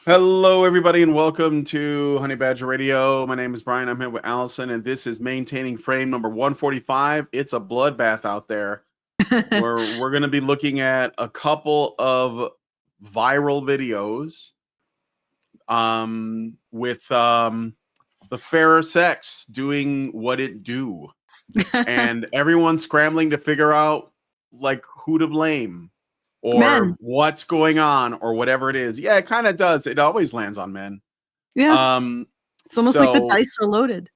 Hello, everybody, and welcome to Honey Badger Radio. My name is Brian. I'm here with Allison, and this is maintaining frame number 145. It's a bloodbath out there. Where we're going to be looking at a couple of viral videos with the fairer sex doing what it do, and everyone scrambling to figure out like who to blame or Men. what's going on or whatever it is. Yeah, it kind of does. It always lands on men. Yeah. It's almost like the So dice are loaded.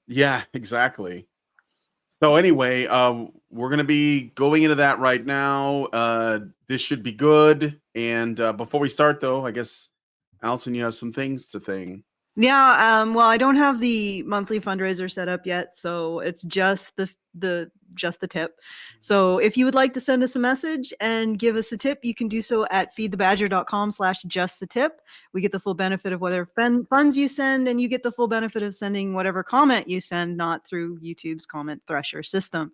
yeah, exactly. So anyway, we're gonna be going into that right now. This should be good. And before we start, though, I guess Allison, you have some things to think. Yeah. Well, I don't have the monthly fundraiser set up yet, so it's just the tip. So if you would like to send us a message and give us a tip, you can do so at feedthebadger.com/just the tip. We get the full benefit of whatever funds you send, and you get the full benefit of sending whatever comment you send, not through YouTube's comment thresher system,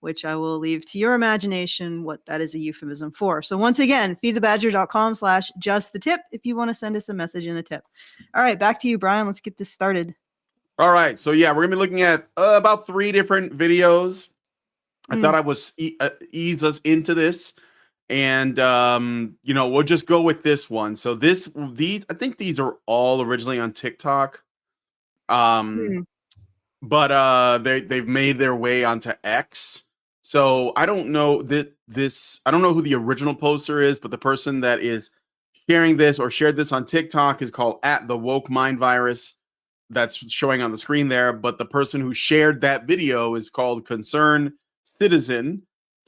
which I will leave to your imagination what that is a euphemism for. So once again, feedthebadger.com/just the tip if you want to send us a message and a tip. All right, back to you, Brian. Let's get this started. All right. So yeah, we're gonna be looking at about 3 different videos. I thought I was ease us into this, and we'll just go with this one. So these I think these are all originally on TikTok. But they've made their way onto X. So I don't know I don't know who the original poster is, but the person that is sharing this or shared this on TikTok is called @theWokeMindVirus. That's showing on the screen there. But the person who shared that video is called Concerned Citizen.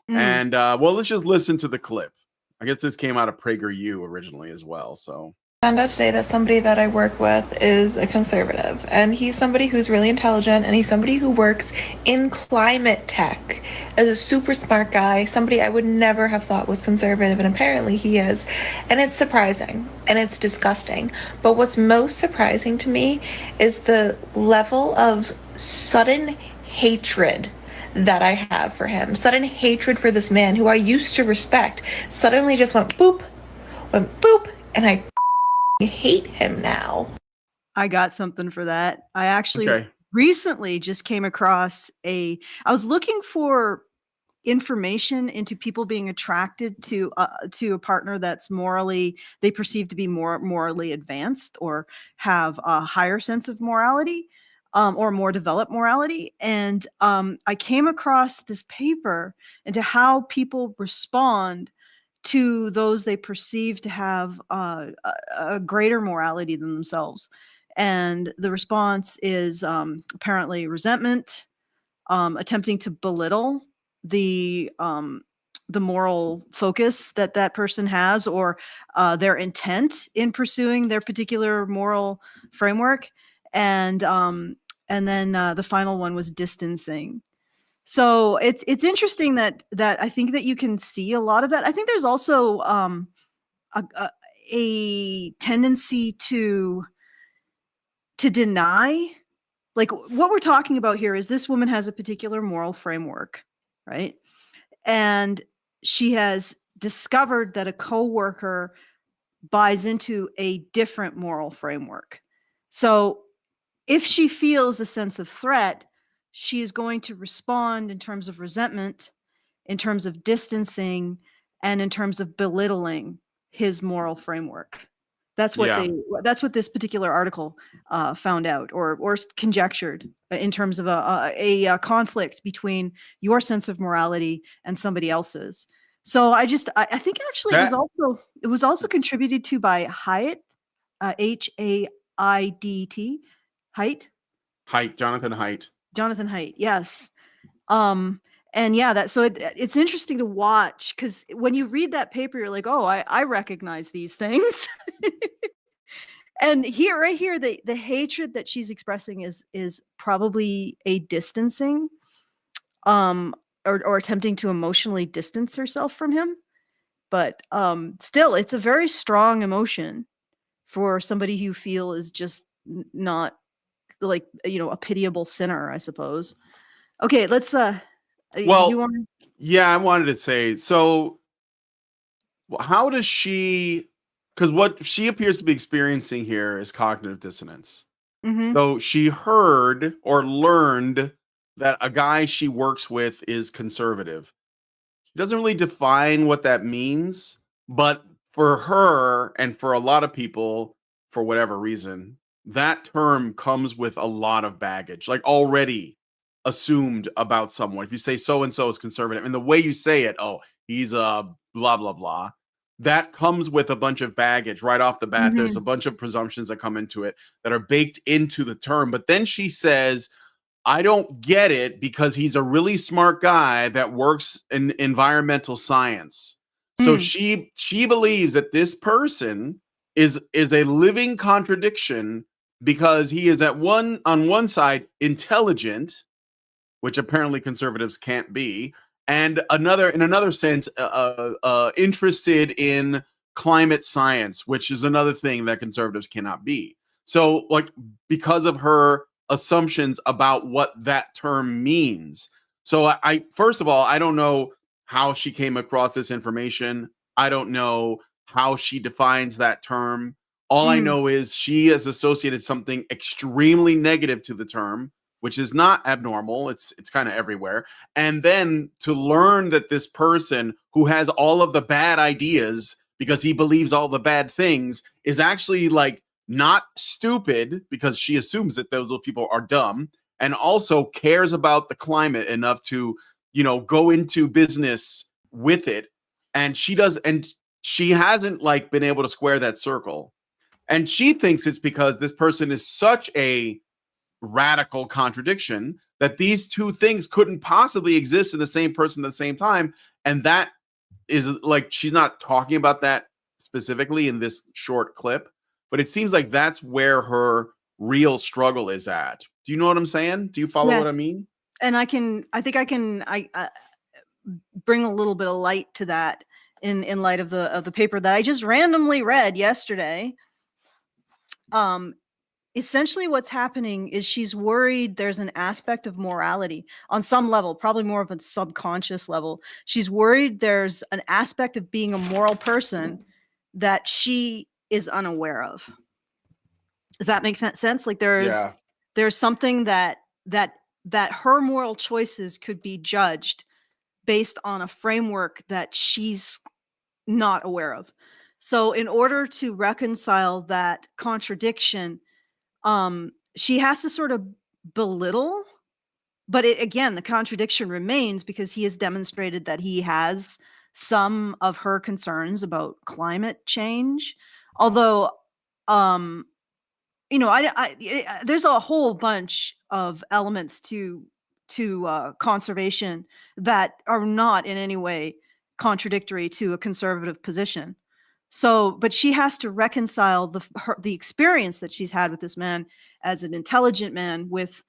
And well, let's just listen to the clip. I guess this came out of PragerU originally as well. So found out today that somebody that I work with is a conservative, and he's somebody who's really intelligent, and he's somebody who works in climate tech as a super smart guy, somebody I would never have thought was conservative, and apparently he is. And it's surprising and it's disgusting, but what's most surprising to me is the level of sudden hatred that I have for him. Sudden hatred for this man who I used to respect suddenly just went boop, and I hate him now. I got something for that. I actually recently just came across I was looking for information into people being attracted to a partner that's they perceive to be more morally advanced or have a higher sense of morality, or more developed morality. And I came across this paper into how people respond to those they perceive to have a greater morality than themselves. And the response is apparently resentment, attempting to belittle the moral focus that person has, or their intent in pursuing their particular moral framework. And then the final one was distancing. So it's interesting that I think that you can see a lot of that. I think there's also a tendency to deny. Like, what we're talking about here is this woman has a particular moral framework, right? And she has discovered that a coworker buys into a different moral framework. So if she feels a sense of threat, she is going to respond in terms of resentment, in terms of distancing, and in terms of belittling his moral framework. That's what this particular article found out, or conjectured, in terms of a conflict between your sense of morality and somebody else's. So I think actually it was also contributed to by Haidt, Haidt. Jonathan Haidt. Yes. And yeah, it's interesting to watch, because when you read that paper, you're like, oh, I recognize these things. And right here, the hatred that she's expressing is probably a distancing, or attempting to emotionally distance herself from him. But still, it's a very strong emotion for somebody you feel is just not, like, a pitiable sinner, I suppose. Okay, let's Well, yeah, I wanted to say, so how does she because what she appears to be experiencing here is cognitive dissonance. Mm-hmm. So she heard or learned that a guy she works with is conservative. She doesn't really define what that means, but for her and for a lot of people, for whatever reason, that term comes with a lot of baggage, like already assumed about someone. If you say so and so is conservative, and the way you say it, oh, he's a blah blah blah, that comes with a bunch of baggage right off the bat. There's a bunch of presumptions that come into it that are baked into the term. But then she says, I don't get it because he's a really smart guy that works in environmental science. So she believes that this person is a living contradiction because he is on one side intelligent, which apparently conservatives can't be, and in another sense interested in climate science, which is another thing that conservatives cannot be. So, like, because of her assumptions about what that term means. So, I first of all, I don't know how she came across this information. I don't know how she defines that term. All I know is she has associated something extremely negative to the term, which is not abnormal. It's kind of everywhere. And then to learn that this person who has all of the bad ideas because he believes all the bad things is actually like not stupid because she assumes that those people are dumb and also cares about the climate enough to, go into business with it. And she hasn't like been able to square that circle. And she thinks it's because this person is such a radical contradiction that these two things couldn't possibly exist in the same person at the same time. And that is like, she's not talking about that specifically in this short clip, but it seems like that's where her real struggle is at. Do you know what I'm saying? Do you follow what I mean? And I think I can bring a little bit of light to that in light of the paper that I just randomly read yesterday. Essentially what's happening is she's worried there's an aspect of morality on some level, probably more of a subconscious level. She's worried there's an aspect of being a moral person that she is unaware of. Does that make sense? Like there's something that her moral choices could be judged based on a framework that she's not aware of. So in order to reconcile that contradiction, she has to sort of belittle, but again, the contradiction remains because he has demonstrated that he has some of her concerns about climate change. Although, there's a whole bunch of elements to conservation that are not in any way contradictory to a conservative position. So, but she has to reconcile the experience that she's had with this man as an intelligent man with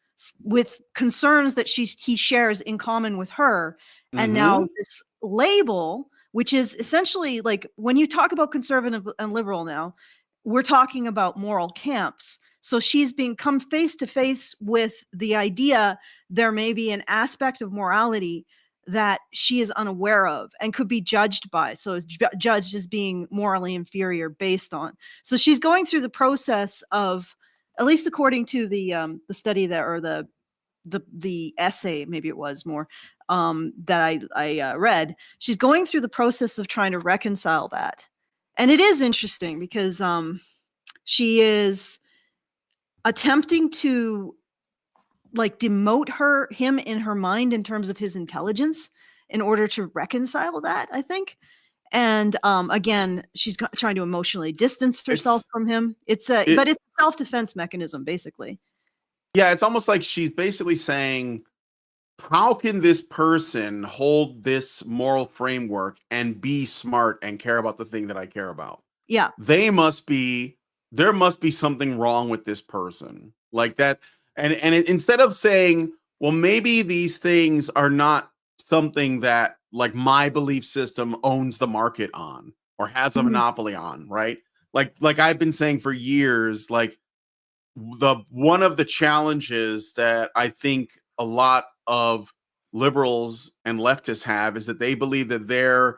concerns that he shares in common with her. And now this label, which is essentially like when you talk about conservative and liberal now, we're talking about moral camps. So she's come face to face with the idea there may be an aspect of morality that she is unaware of and could be judged by. So is judged as being morally inferior based on. So she's going through the process of, at least according to the study that, or the essay, maybe it was more, that I read, she's going through the process of trying to reconcile that. And it is interesting because she is attempting to like demote him in her mind in terms of his intelligence in order to reconcile that, I think. And again, she's trying to emotionally distance herself from him. But it's a self-defense mechanism, basically. Yeah, it's almost like she's basically saying, how can this person hold this moral framework and be smart and care about the thing that I care about? Yeah. There must be something wrong with this person. Like that. And instead of saying, well, maybe these things are not something that like my belief system owns the market on or has a monopoly on, right? Like I've been saying for years, like one of the challenges that I think a lot of liberals and leftists have is that they believe that their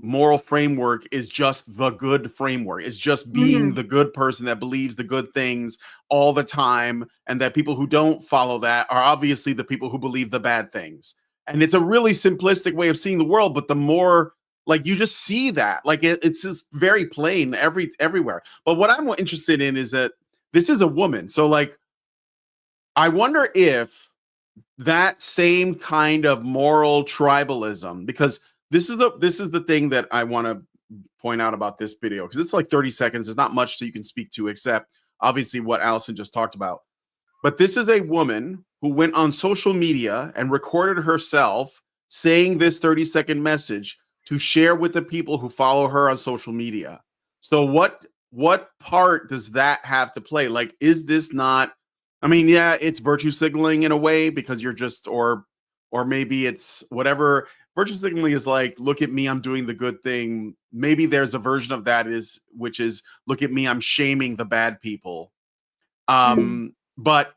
moral framework is just the good framework. It's just being the good person that believes the good things all the time, and that people who don't follow that are obviously the people who believe the bad things. And it's a really simplistic way of seeing the world, but the more like you just see that, like it's just very plain everywhere. But what I'm interested in is that this is a woman. So like, I wonder if that same kind of moral tribalism, because this is the thing that I want to point out about this video, because it's like 30 seconds. There's not much that you can speak to except obviously what Allison just talked about. But this is a woman who went on social media and recorded herself saying this 30-second message to share with the people who follow her on social media. So what part does that have to play? Like, is this not, I mean, yeah, it's virtue signaling in a way, because you're just, or maybe it's whatever. Virtue signaling is like, look at me, I'm doing the good thing. Maybe there's a version of that which is, look at me, I'm shaming the bad people. But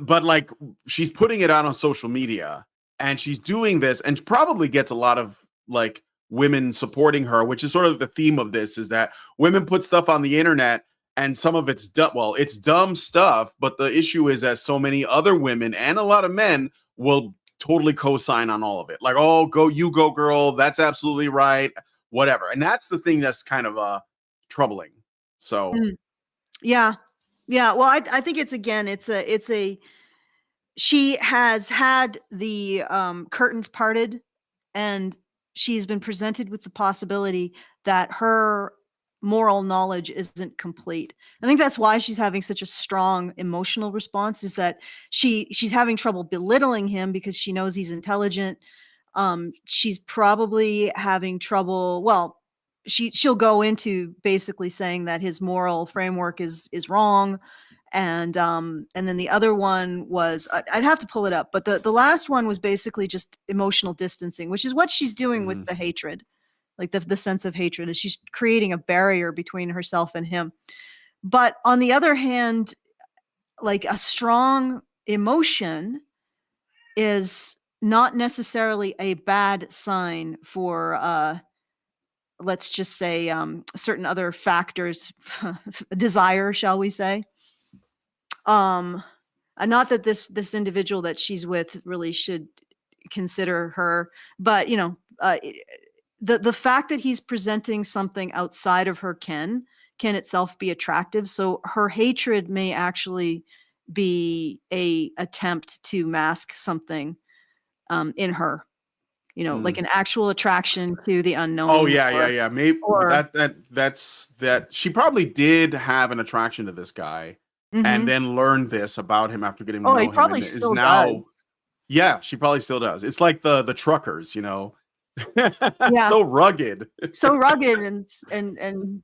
like, she's putting it out on social media, and she's doing this, and probably gets a lot of like women supporting her, which is sort of the theme of this, is that women put stuff on the internet, and some of it's dumb. Well, it's dumb stuff, but the issue is that so many other women and a lot of men will totally co-sign on all of it. Like, oh, you go, girl. That's absolutely right. Whatever. And that's the thing that's kind of troubling. So, yeah. Well, I think she has had the curtains parted, and she's been presented with the possibility that her moral knowledge isn't complete. I think that's why she's having such a strong emotional response, is that she's having trouble belittling him because she knows he's intelligent. She's probably having trouble. Well, she'll go into basically saying that his moral framework is wrong. And then the other one was, I'd have to pull it up, but the last one was basically just emotional distancing, which is what she's doing with the hatred, like the sense of hatred, is she's creating a barrier between herself and him. But on the other hand, like, a strong emotion is not necessarily a bad sign for, let's just say, certain other factors, desire, shall we say. Not that this individual that she's with really should consider her, but the fact that he's presenting something outside of her can itself be attractive. So her hatred may actually be a attempt to mask something in her, like an actual attraction to the unknown. Oh yeah. Maybe that she probably did have an attraction to this guy. And then learned this about him after getting to know him. He probably and still does. Yeah, she probably still does. It's like the truckers, Yeah. So rugged. So rugged and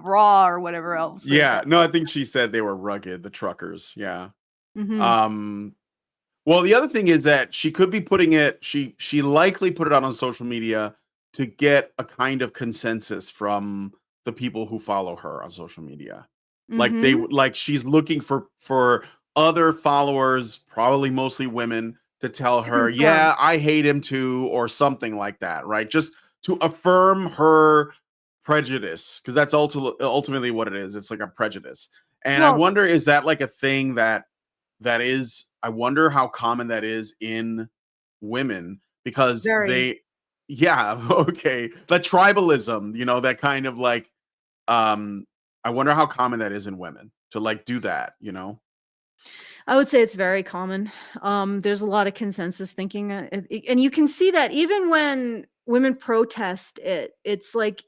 raw, or whatever else. Yeah, no, I think she said they were rugged, the truckers. Yeah. Well, the other thing is that she could be putting it, she likely put it out on social media to get a kind of consensus from the people who follow her on social media. Like she's looking for other followers, probably mostly women, to tell her, yeah, I hate him too, or something like that, right? Just to affirm her prejudice, because that's ultimately what it is. It's like a prejudice. And I wonder, is that like a thing that is, I wonder how common that is in women, because the tribalism, that kind of like, I wonder how common that is in women to like do that, I would say it's very common. There's a lot of consensus thinking, and you can see that even when women protest it, it's like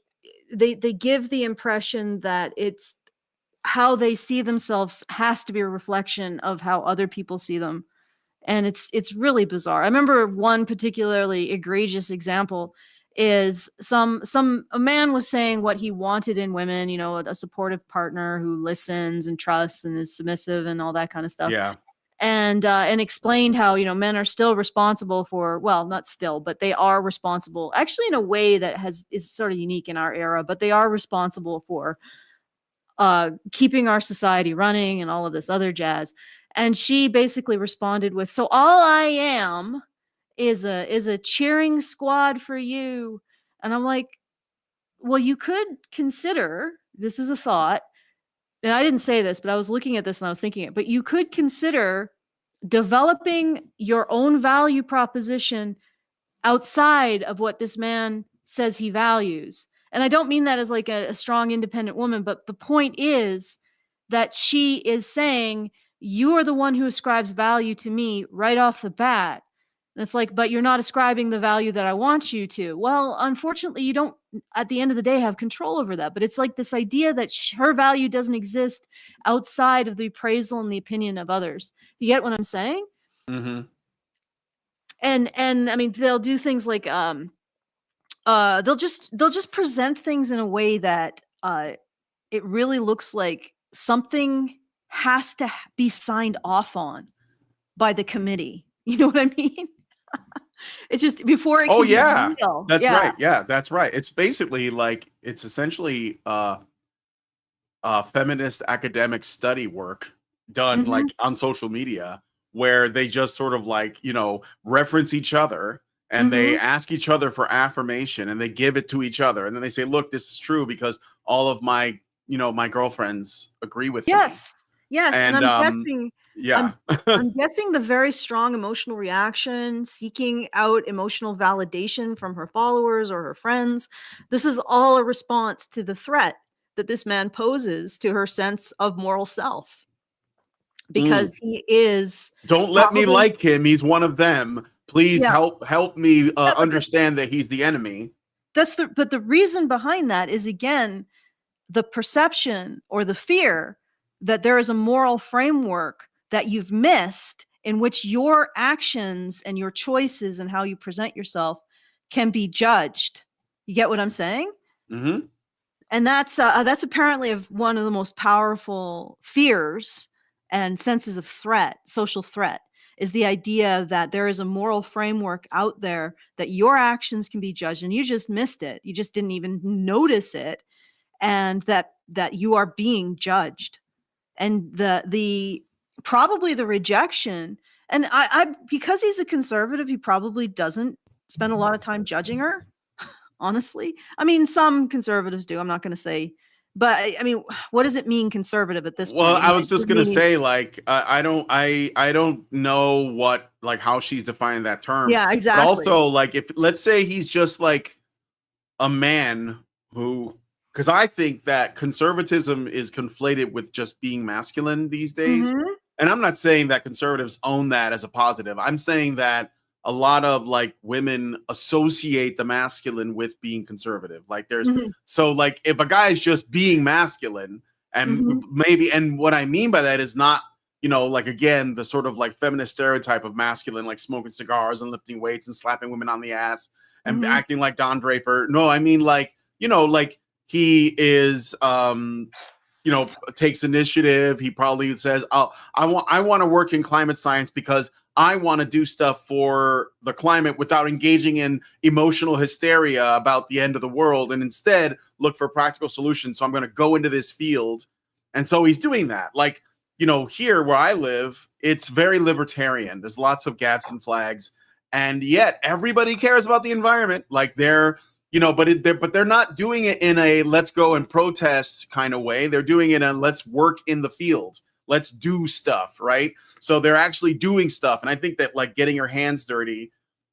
they give the impression that it's how they see themselves has to be a reflection of how other people see them. And it's really bizarre. I remember one particularly egregious example is a man was saying what he wanted in women, a supportive partner who listens and trusts and is submissive and all that kind of stuff. Yeah. And explained how, men are still responsible for, well, not still, but they are responsible, actually in a way that is sort of unique in our era, but they are responsible for keeping our society running and all of this other jazz. And she basically responded with, so all I am is a cheering squad for you. And I'm like, well, you could consider, this is a thought, and I didn't say this, but I was looking at this and I was thinking it, but you could consider developing your own value proposition outside of what this man says he values. And I don't mean that as like a strong, independent woman, but the point is that she is saying, you are the one who ascribes value to me right off the bat. And it's like, but you're not ascribing the value that I want you to. Well, unfortunately, you don't, at the end of the day, have control over that. But it's like this idea that her value doesn't exist outside of the appraisal and the opinion of others. You get what I'm saying? Mm-hmm. And I mean, they'll do things like they'll just present things in a way that it really looks like something has to be signed off on by the committee. You know what I mean? It's just before it can be real. That's right. Yeah, that's right. It's basically like, it's essentially feminist academic study work done like on social media, where they just sort of like, you know, reference each other and they ask each other for affirmation and they give it to each other. And then they say, look, this is true because all of my, you know, my girlfriends agree with me. Yes. And I'm guessing, yeah, I'm guessing the very strong emotional reaction, seeking out emotional validation from her followers or her friends. This is all a response to the threat that this man poses to her sense of moral self. Because he is. Don't let me like him. He's one of them. Please help me understand that he's the enemy. But the reason behind that is, again, the perception or the fear that there is a moral framework that you've missed in which your actions and your choices and how you present yourself can be judged. You get what I'm saying? Mm-hmm. And that's apparently one of the most powerful fears and senses of threat, social threat, is the idea that there is a moral framework out there that your actions can be judged, and you just missed it. You just didn't even notice it, and that you are being judged. And the probably the rejection, and I because he's a conservative, he probably doesn't spend a lot of time judging her. Honestly, I mean, some conservatives do. I'm not going to say. But I mean, what does it mean conservative at this point? Well, I was just gonna say, like, I don't know what, like, how she's defining that term. Yeah, exactly. But also, like, if let's say he's just like a man who, because I think that conservatism is conflated with just being masculine these days. And I'm not saying that conservatives own that as a positive. I'm saying that a lot of like women associate the masculine with being conservative. Like there's so like if a guy is just being masculine and maybe, and what I mean by that is not, you know, like again, the sort of like feminist stereotype of masculine, like smoking cigars and lifting weights and slapping women on the ass and acting like Don Draper. No, I mean like, you know, like he is, you know, takes initiative. He probably says, oh, I want to work in climate science because I want to do stuff for the climate without engaging in emotional hysteria about the end of the world, and instead look for practical solutions. So I'm going to go into this field. And so he's doing that. Like, you know, here where I live, it's very libertarian. There's lots of Gadsden flags, and yet everybody cares about the environment. Like they're, you know, but they're not doing it in a let's go and protest kind of way. They're doing it in let's work in the field. Let's do stuff, right? So they're actually doing stuff. And I think that like getting your hands dirty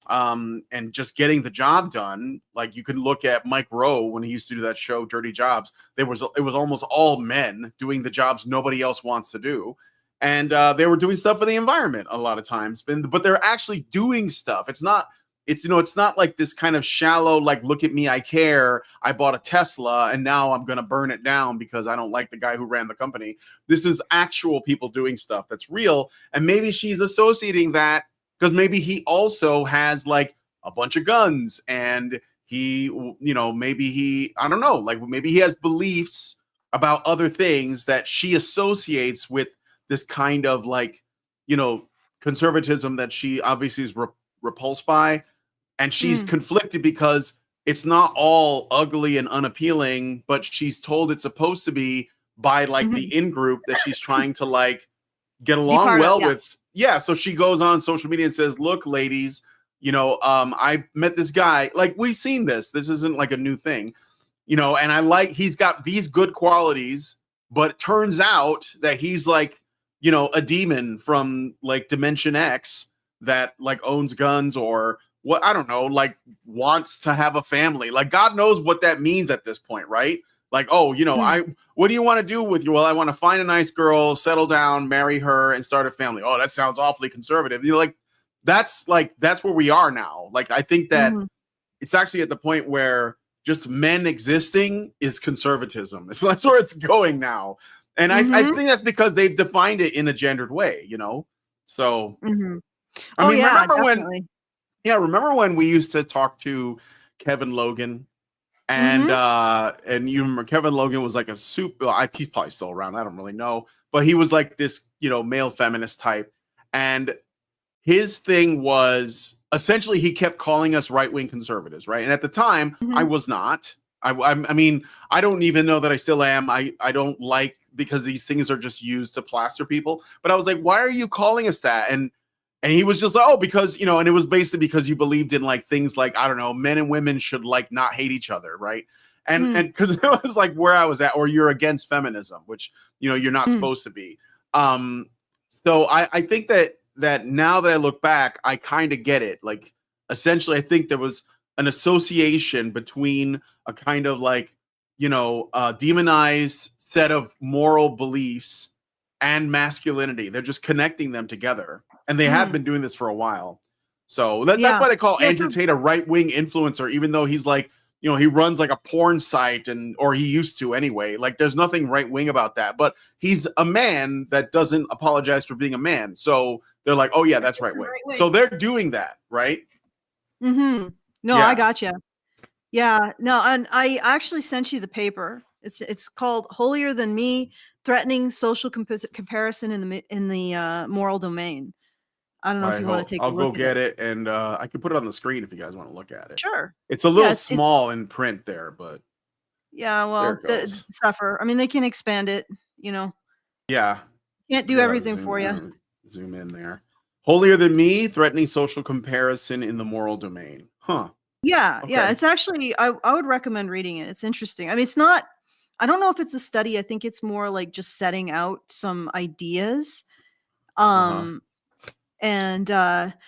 and just getting the job done, like you can look at Mike Rowe when he used to do that show, Dirty Jobs. It was almost all men doing the jobs nobody else wants to do. And they were doing stuff for the environment a lot of times, but they're actually doing stuff. It's not like this kind of shallow, like, look at me, I care. I bought a Tesla and now I'm going to burn it down because I don't like the guy who ran the company. This is actual people doing stuff that's real. And maybe she's associating that because maybe he also has like a bunch of guns and he, you know, maybe he, I don't know, like maybe he has beliefs about other things that she associates with this kind of like, you know, conservatism that she obviously is repulsed by. And she's conflicted because it's not all ugly and unappealing, but she's told it's supposed to be by like the in-group that she's trying to like get along well with. Yeah. So she goes on social media and says, look, ladies, I met this guy. Like, we've seen this. This isn't like a new thing, and he's got these good qualities, but it turns out that he's like, a demon from like Dimension X that like owns guns or what, I don't know, like wants to have a family. Like, God knows what that means at this point, right? Like, what do you want to do with you? Well, I want to find a nice girl, settle down, marry her, and start a family. Oh, that sounds awfully conservative. That's where we are now. Like, I think that it's actually at the point where just men existing is conservatism. That's where it's going now. And I think that's because they've defined it in a gendered way, So, remember when we used to talk to Kevin Logan? And you remember Kevin Logan was like he's probably still around. I don't really know, but he was like this, male feminist type. And his thing was essentially he kept calling us right-wing conservatives, right? And at the time, I was not. I mean, I don't even know that I still am. I don't like, because these things are just used to plaster people. But I was like, why are you calling us that? And he was just like, oh, because, and it was basically because you believed in like things like, I don't know, men and women should like not hate each other, right? And because it was like where I was at, or you're against feminism, which, you're not supposed to be. So I think that now that I look back, I kind of get it. Like, essentially, I think there was an association between a kind of like, demonized set of moral beliefs and masculinity. They're just connecting them together. And they have been doing this for a while. So that's why they call Andrew Tate a right-wing influencer, even though he's like, he runs like a porn site or he used to anyway. Like, there's nothing right-wing about that. But he's a man that doesn't apologize for being a man. So they're like, oh yeah, that's right-wing. So they're doing that, right? No, I gotcha. Yeah, no, and I actually sent you the paper. It's called "Holier Than Me: Threatening Social Comparison in the Moral Domain." I don't know if you want to take a look. I'll go get it, and I can put it on the screen if you guys want to look at it. Sure. It's a little small in print there, but yeah, well, suffer. I mean, they can expand it, Yeah. Can't do everything for you. Zoom in there. Holier Than Me: Threatening Social Comparison in the Moral Domain. Huh. Yeah, okay. Yeah. It's actually, I would recommend reading it. It's interesting. I mean, it's not, I don't know if it's a study. I think it's more like just setting out some ideas. And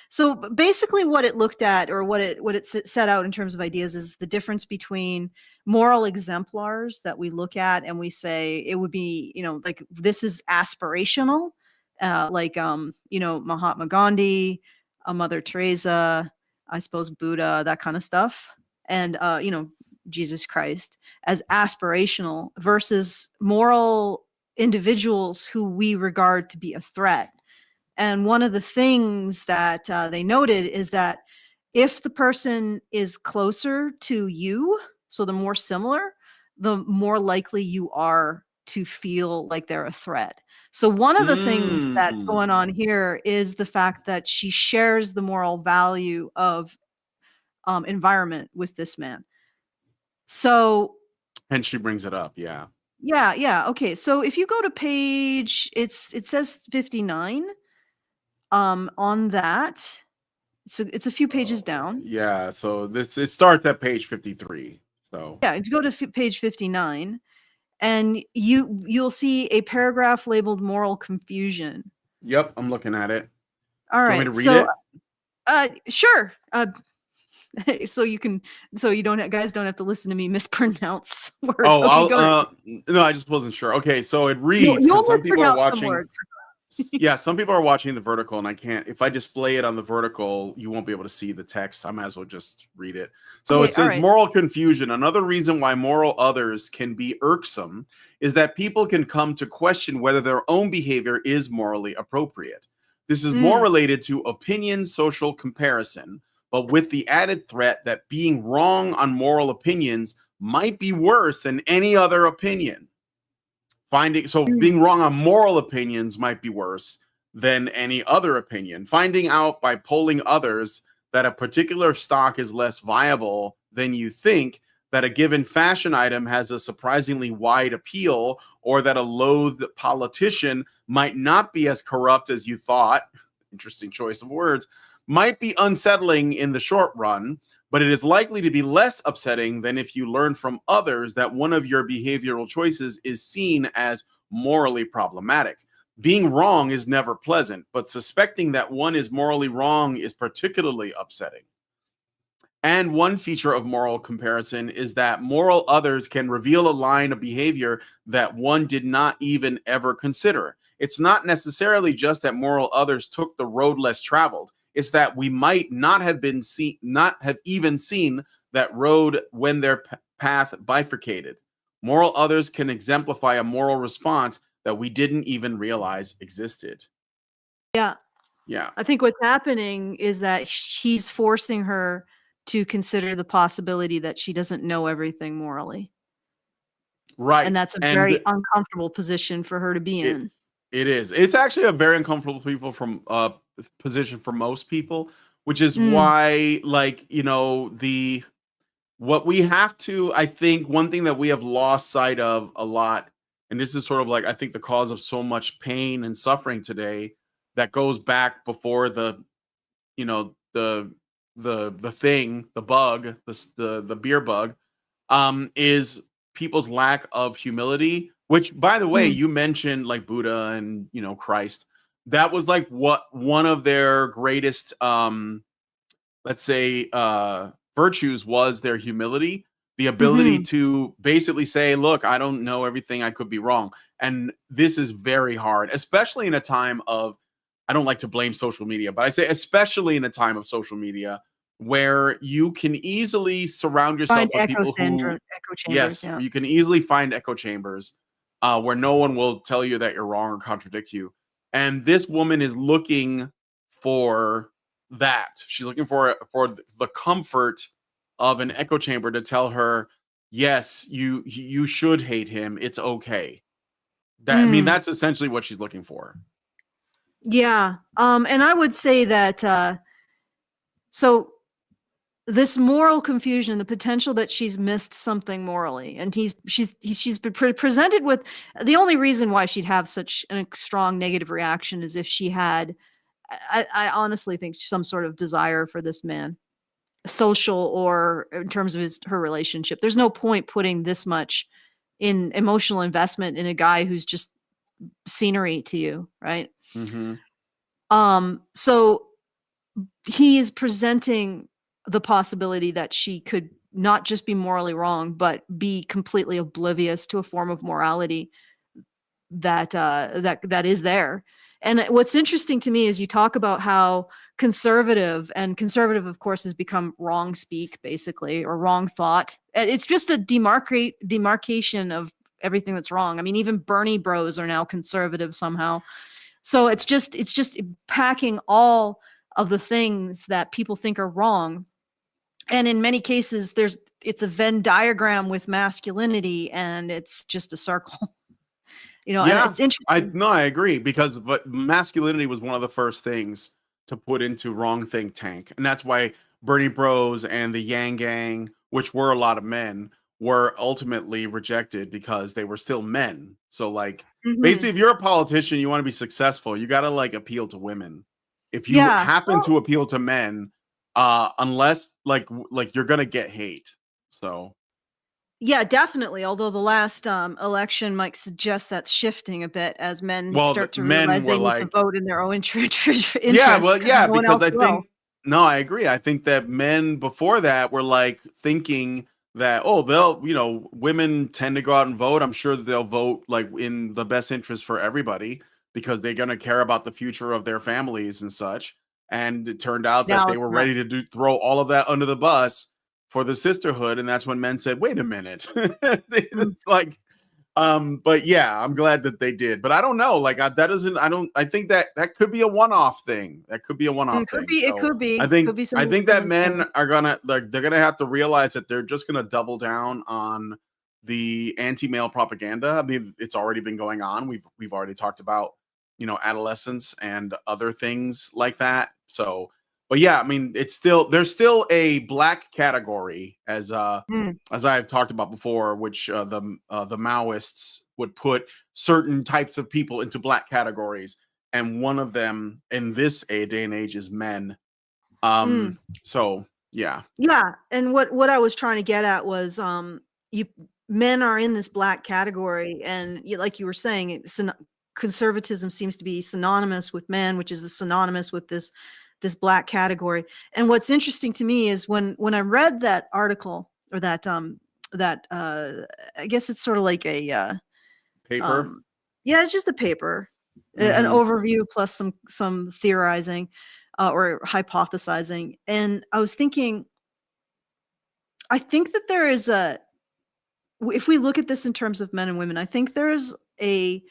so basically what it looked at, or what it set out in terms of ideas, is the difference between moral exemplars that we look at and we say it would be, like, this is aspirational, like, Mahatma Gandhi, Mother Teresa, I suppose Buddha, that kind of stuff. And, Jesus Christ, as aspirational, versus moral individuals who we regard to be a threat. And one of the things that they noted is that if the person is closer to you, so the more similar, the more likely you are to feel like they're a threat. So one of the things that's going on here is the fact that she shares the moral value of environment with this man. So, and she brings it up, yeah. Okay, so if you go to page, it says 59 on that. So it's a few pages down. Yeah, so it starts at page 53. So yeah, if you go to page 59, and you'll see a paragraph labeled "moral confusion." Yep, I'm looking at it. All right, want me to read it? Sure. So you guys don't have to listen to me mispronounce words. Oh, okay, no, I just wasn't sure. Okay, so it reads. Some people are watching. Some words. Yeah, some people are watching the vertical, and I can't. If I display it on the vertical, you won't be able to see the text. I might as well just read it. So it says, moral confusion. Another reason why moral others can be irksome is that people can come to question whether their own behavior is morally appropriate. This is more related to opinion social comparison, but with the added threat that being wrong on moral opinions might be worse than any other opinion. Being wrong on moral opinions might be worse than any other opinion. Finding out by polling others that a particular stock is less viable than you think, that a given fashion item has a surprisingly wide appeal, or that a loathed politician might not be as corrupt as you thought, interesting choice of words, might be unsettling in the short run, but it is likely to be less upsetting than if you learn from others that one of your behavioral choices is seen as morally problematic. Being wrong is never pleasant, but suspecting that one is morally wrong is particularly upsetting. And one feature of moral comparison is that moral others can reveal a line of behavior that one did not even ever consider. It's not necessarily just that moral others took the road less traveled. It's that we might not have even seen that road when their path bifurcated. Moral others can exemplify a moral response that we didn't even realize existed. Yeah. Yeah. I think what's happening is that he's forcing her to consider the possibility that she doesn't know everything morally. Right. And that's a very uncomfortable position for her to be in. It is. It's actually a very uncomfortable position for most people, which is why, like, you know, what we have to, I think one thing that we have lost sight of a lot, and this is sort of like, I think the cause of so much pain and suffering today that goes back before the, you know, the thing, the bug, the beer bug, is people's lack of humility, which, by the way, you mentioned like Buddha and, you know, Christ. That was like what one of their greatest, let's say, virtues was their humility, the ability to basically say, look, I don't know everything, I could be wrong. And this is very hard, especially in a time of, I don't like to blame social media, but I say especially in a time of social media where you can easily surround yourself with people who, echo chambers. yes, Yeah. you can easily find echo chambers where no one will tell you that you're wrong or contradict you. And this woman is looking for that. She's looking for the comfort of an echo chamber to tell her, yes, you should hate him. It's okay. I mean, that's essentially what she's looking for. Yeah. And I would say that so this moral confusion, the potential that she's missed something morally, and she's been presented with, the only reason why she'd have such a strong negative reaction is if she had, I honestly think, some sort of desire for this man, social or in terms of her relationship. There's no point putting this much in emotional investment in a guy who's just scenery to you, right? So he is presenting the possibility that she could not just be morally wrong, but be completely oblivious to a form of morality that is there. And what's interesting to me is you talk about how conservative, of course, has become wrong speak, basically, or wrong thought. It's just a demarcation of everything that's wrong. I mean, even Bernie bros are now conservative somehow. So it's just packing all of the things that people think are wrong. And in many cases, it's a Venn diagram with masculinity, and it's just a circle. You know, yeah, and it's interesting. I agree, because masculinity was one of the first things to put into wrong think tank, and that's why Bernie Bros and the Yang Gang, which were a lot of men, were ultimately rejected because they were still men. So, like, basically, if you're a politician, you want to be successful, you got to like appeal to women. If you happen to appeal to men, unless like you're gonna get hate. So. Yeah, definitely. Although the last election might suggest that's shifting a bit as men start to realize they need to vote in their own interest. Yeah, well, yeah, no because I think, no, I agree. I think that men before that were like thinking that, oh, they'll, you know, women tend to go out and vote. I'm sure that they'll vote like in the best interest for everybody because they're going to care about the future of their families and such. And it turned out that they were ready to throw all of that under the bus for the sisterhood, and that's when men said, "Wait a minute," like, but yeah, I'm glad that they did. But I don't know, like, that doesn't. I think that could be a one-off thing. That could be a one-off thing. It could be. I think that men are gonna they're gonna have to realize that they're just gonna double down on the anti-male propaganda. I mean, it's already been going on. We've already talked about, you know, adolescence and other things like that. So. But yeah, I mean, there's still a black category as I've talked about before, which the Maoists would put certain types of people into black categories, and one of them in this day and age is men. So yeah. Yeah. And what I was trying to get at was, men are in this black category, and like you were saying, conservatism seems to be synonymous with men, which is synonymous with this black category. And what's interesting to me is when I read that article, or that I guess it's sort of like a Paper. Yeah, it's just a paper, an overview plus some theorizing or hypothesizing. And I was thinking, I think that there is if we look at this in terms of men and women, I think there's a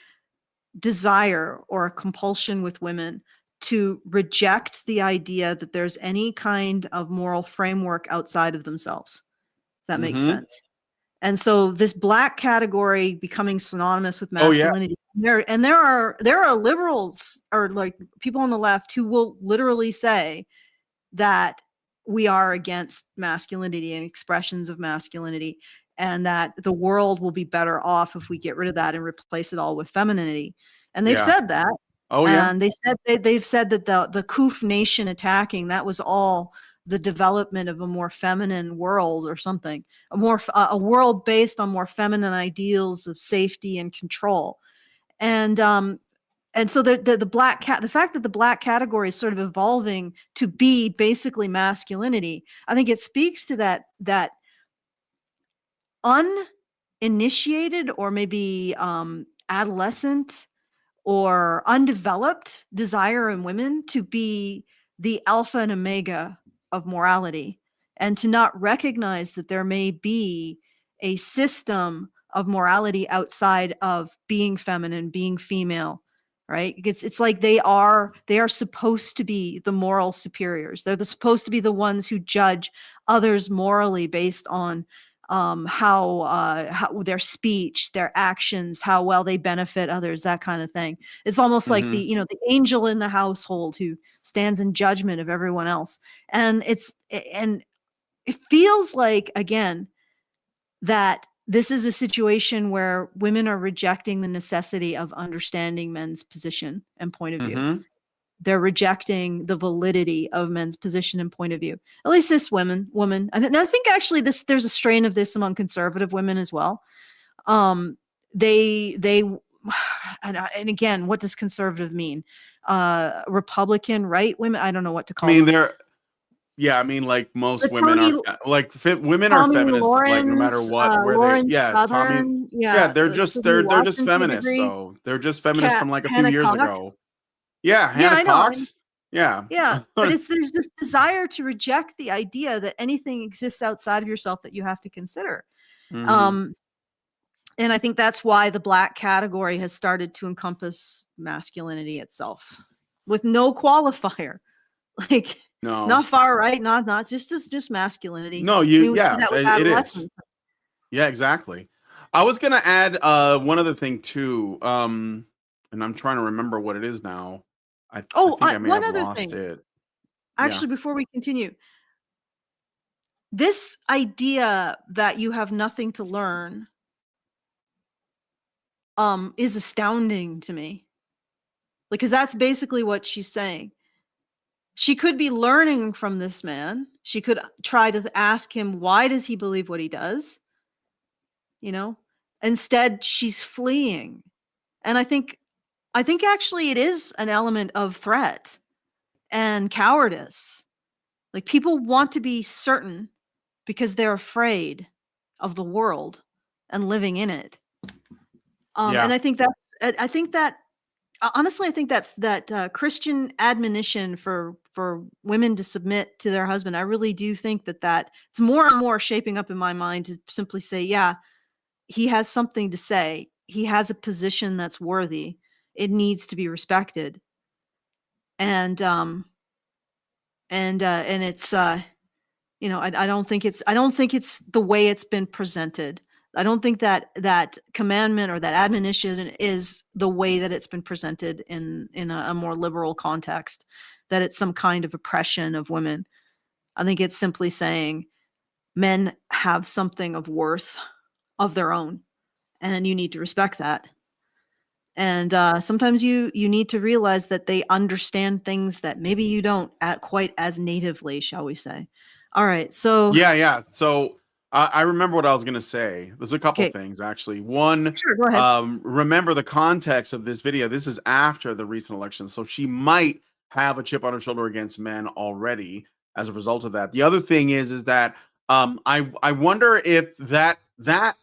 desire or a compulsion with women to reject the idea that there's any kind of moral framework outside of themselves. That makes sense. And so this black category becoming synonymous with masculinity. There are liberals, or like people on the left, who will literally say that we are against masculinity and expressions of masculinity, and that the world will be better off if we get rid of that and replace it all with femininity. And they've said that. And they've said that the Kuf nation attacking, that was all the development of a more feminine world or something, a world based on more feminine ideals of safety and control. And so the fact that the black category is sort of evolving to be basically masculinity, I think it speaks to that uninitiated, or maybe adolescent or undeveloped desire in women to be the alpha and omega of morality, and to not recognize that there may be a system of morality outside of being feminine, being female, right? It's like they are supposed to be the moral superiors. They're supposed to be the ones who judge others morally based on how their speech, their actions, how well they benefit others, that kind of thing. It's almost like the angel in the household who stands in judgment of everyone else. And it feels like, again, that this is a situation where women are rejecting the necessity of understanding men's position and point of view. They're rejecting the validity of men's position and point of view. At least this woman. And I think actually there's a strain of this among conservative women as well. They and again, what does conservative mean? Republican, right? Women, I don't know what to call them. Like most women women are feminists, like no matter what, where Lauren Southern, they're just feminists degree. Though they're just feminists from like a few years ago. Hannah Cox. But there's this desire to reject the idea that anything exists outside of yourself that you have to consider. And I think that's why the black category has started to encompass masculinity itself with no qualifier. Like, no, not far right, not just masculinity. No, it is. Yeah, exactly. I was gonna add one other thing too, and I'm trying to remember what it is now. I think I may have lost it. Actually, before we continue, this idea that you have nothing to learn is astounding to me. Because that's basically what she's saying. She could be learning from this man. She could try to ask him, why does he believe what he does? Instead, she's fleeing. And I think actually it is an element of threat and cowardice. Like, people want to be certain because they're afraid of the world and living in it. And I think that Christian admonition for women to submit to their husband, I really do think that it's more and more shaping up in my mind to simply say, yeah, he has something to say. He has a position that's worthy. It needs to be respected. And it's I don't think it's the way it's been presented. I don't think that commandment or that admonition is the way that it's been presented in a more liberal context, that it's some kind of oppression of women. I think it's simply saying men have something of worth of their own, and you need to respect that. And sometimes you need to realize that they understand things that maybe you don't quite as natively, shall we say. All right, so yeah. So I remember what I was gonna say. There's a couple okay, things actually. One, sure, go ahead. remember the context of this video. This is after the recent election, so she might have a chip on her shoulder against men already as a result of that. The other thing is that I wonder if that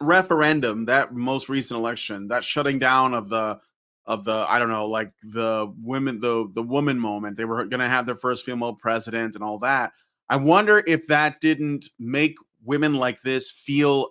referendum, that most recent election, that shutting down of the I don't know, like the woman moment. They were going to have their first female president and all that. I wonder if that didn't make women like this feel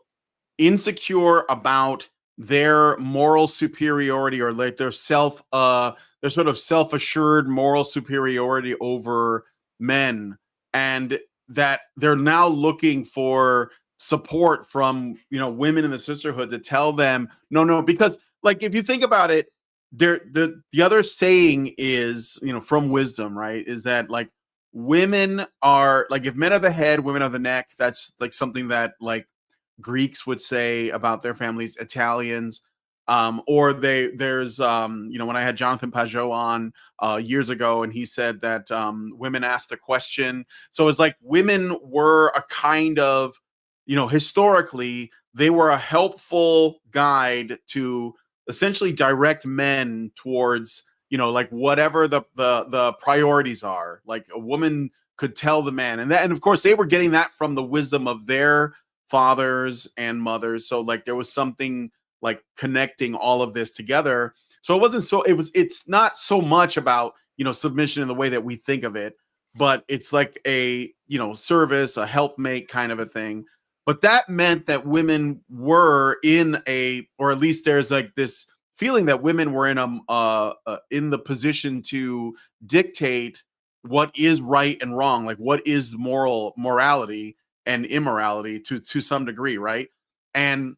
insecure about their moral superiority, or like their their sort of self-assured moral superiority over men, and that they're now looking for support from, you know, women in the sisterhood to tell them no, because like if you think about it, the other saying is, you know, from wisdom, right, is that like women are like, if men are the head, women are the neck. That's like something that like Greeks would say about their families, Italians, or there's you know, when I had Jonathan Pajot on years ago, and he said that women ask the question. So it's like women were a kind of, you know, historically they were a helpful guide to essentially direct men towards, you know, like whatever the priorities are. Like a woman could tell the man, and that, and of course they were getting that from the wisdom of their fathers and mothers. So like there was something like connecting all of this together. So it wasn't so it's not so much about, you know, submission in the way that we think of it, but it's like a, you know, service, a helpmate kind of a thing. But that meant that women were in a, or at least there's like this feeling that women were in the position to dictate what is right and wrong, like what is morality and immorality to some degree, right? And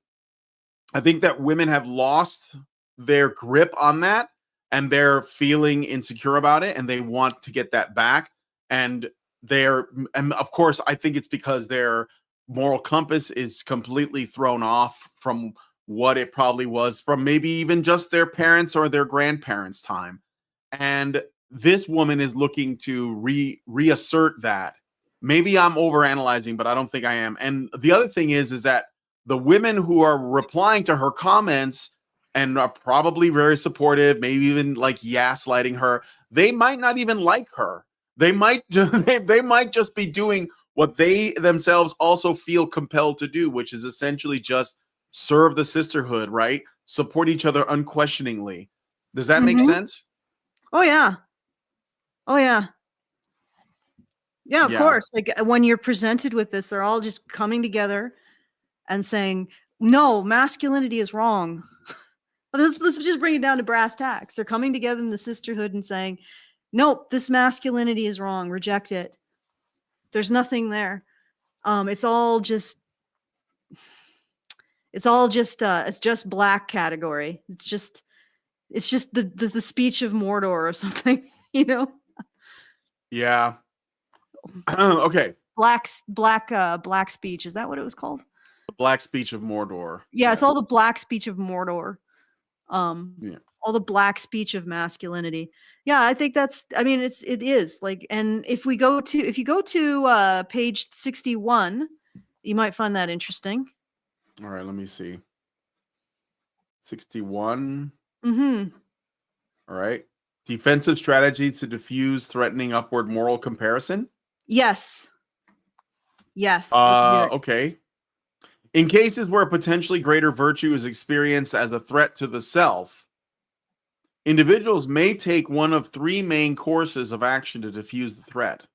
I think that women have lost their grip on that, and they're feeling insecure about it, and they want to get that back. And and of course, I think it's because their moral compass is completely thrown off from what it probably was from maybe even just their parents or their grandparents' time. And this woman is looking to reassert that. Maybe I'm overanalyzing, but I don't think I am. And the other thing is that the women who are replying to her comments and are probably very supportive, maybe even like gaslighting her, they might not even like her. They might they might just be doing what they themselves also feel compelled to do, which is essentially just serve the sisterhood, right? Support each other unquestioningly. Does that make sense? Oh yeah. Oh yeah. Yeah, of course. Like when you're presented with this, they're all just coming together and saying, no, masculinity is wrong. Let's just bring it down to brass tacks. They're coming together in the sisterhood and saying, nope, this masculinity is wrong. Reject it. There's nothing there. It's just black category. It's just the speech of Mordor or something, you know? Yeah. Okay. Black speech. Is that what it was called? The Black Speech of Mordor. Yeah, it's all the black speech of Mordor. All the black speech of masculinity. Yeah, I think it is like, and if you go to page 61, you might find that interesting. All right, let me see. 61. Mm-hmm. All right. Defensive strategies to diffuse threatening upward moral comparison. Yes. Okay. In cases where potentially greater virtue is experienced as a threat to the self, individuals may take one of three main courses of action to diffuse the threat.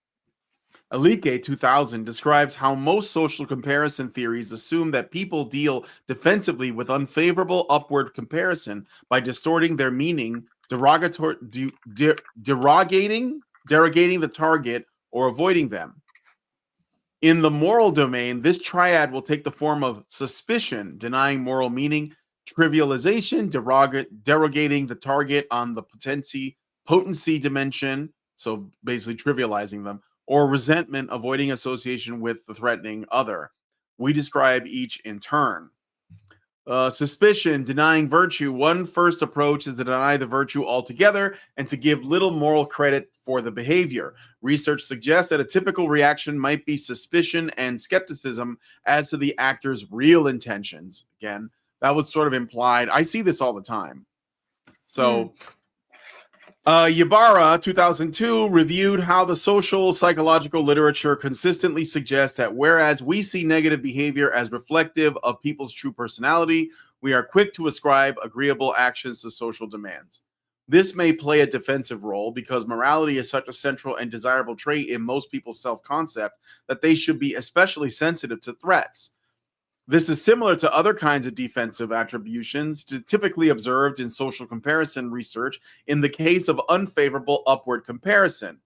Alike 2000 describes how most social comparison theories assume that people deal defensively with unfavorable upward comparison by distorting their meaning, derogating the target, or avoiding them. In the moral domain, this triad will take the form of suspicion, denying moral meaning, trivialization, derogating the target on the potency dimension, so basically trivializing them, or resentment, avoiding association with the threatening other. We describe each in turn. Suspicion, denying virtue. One first approach is to deny the virtue altogether and to give little moral credit for the behavior. Research suggests that a typical reaction might be suspicion and skepticism as to the actor's real intentions. Again, that was sort of implied. I see this all the time. So, Ybarra, 2002, reviewed how the social psychological literature consistently suggests that whereas we see negative behavior as reflective of people's true personality, we are quick to ascribe agreeable actions to social demands. This may play a defensive role because morality is such a central and desirable trait in most people's self-concept that they should be especially sensitive to threats. This is similar to other kinds of defensive attributions typically observed in social comparison research in the case of unfavorable upward comparison.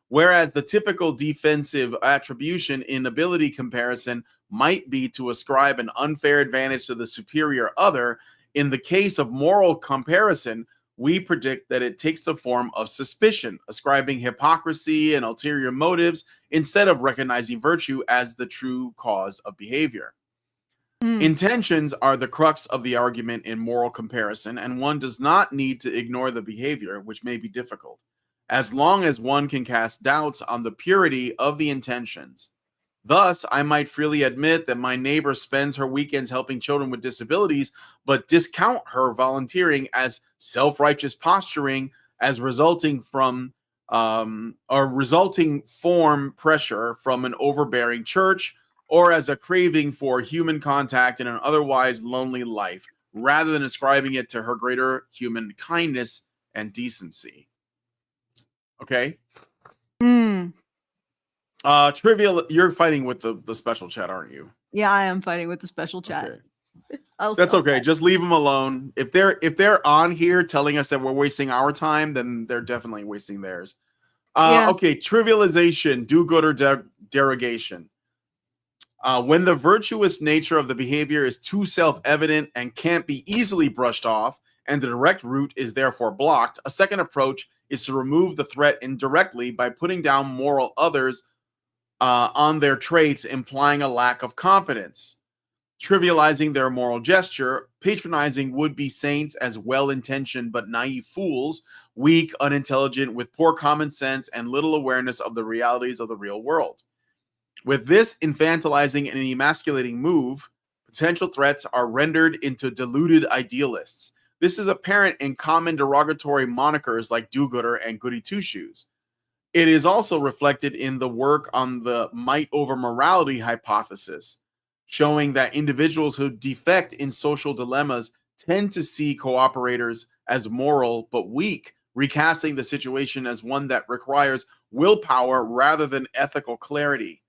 Whereas the typical defensive attribution in ability comparison might be to ascribe an unfair advantage to the superior other, in the case of moral comparison, we predict that it takes the form of suspicion, ascribing hypocrisy and ulterior motives instead of recognizing virtue as the true cause of behavior. Intentions are the crux of the argument in moral comparison, and one does not need to ignore the behavior, which may be difficult, as long as one can cast doubts on the purity of the intentions. Thus, I might freely admit that my neighbor spends her weekends helping children with disabilities, but discount her volunteering as self-righteous posturing as resulting from resulting form pressure from an overbearing church, or as a craving for human contact in an otherwise lonely life, rather than ascribing it to her greater human kindness and decency. Okay? Trivial, you're fighting with the special chat, aren't you? Yeah, I am fighting with the special chat. Okay. That's okay. That. Just leave them alone. If they're on here telling us that we're wasting our time, then they're definitely wasting theirs. Okay, trivialization, do-gooder derogation. When the virtuous nature of the behavior is too self-evident and can't be easily brushed off, and the direct route is therefore blocked, a second approach is to remove the threat indirectly by putting down moral others on their traits, implying a lack of competence, trivializing their moral gesture, patronizing would-be saints as well-intentioned but naive fools, weak, unintelligent, with poor common sense and little awareness of the realities of the real world. With this infantilizing and emasculating move, potential threats are rendered into deluded idealists. This is apparent in common derogatory monikers like do-gooder and goody-two-shoes. It is also reflected in the work on the might over morality hypothesis, showing that individuals who defect in social dilemmas tend to see cooperators as moral but weak, recasting the situation as one that requires willpower rather than ethical clarity.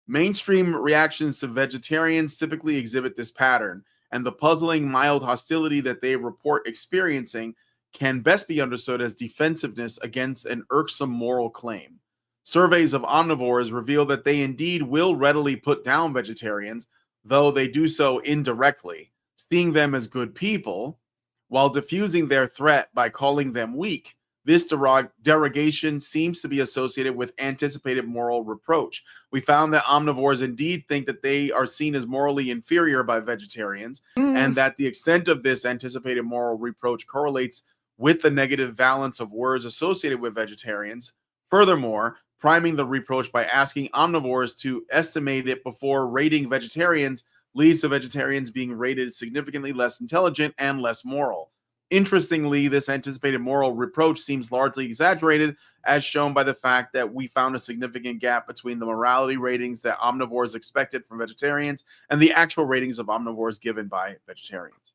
Mainstream reactions to vegetarians typically exhibit this pattern, and the puzzling mild hostility that they report experiencing can best be understood as defensiveness against an irksome moral claim. Surveys of omnivores reveal that they indeed will readily put down vegetarians, though they do so indirectly, seeing them as good people, while diffusing their threat by calling them weak. This derogation seems to be associated with anticipated moral reproach. We found that omnivores indeed think that they are seen as morally inferior by vegetarians, and that the extent of this anticipated moral reproach correlates with the negative valence of words associated with vegetarians. Furthermore, priming the reproach by asking omnivores to estimate it before rating vegetarians leads to vegetarians being rated significantly less intelligent and less moral. Interestingly, this anticipated moral reproach seems largely exaggerated, as shown by the fact that we found a significant gap between the morality ratings that omnivores expected from vegetarians and the actual ratings of omnivores given by vegetarians.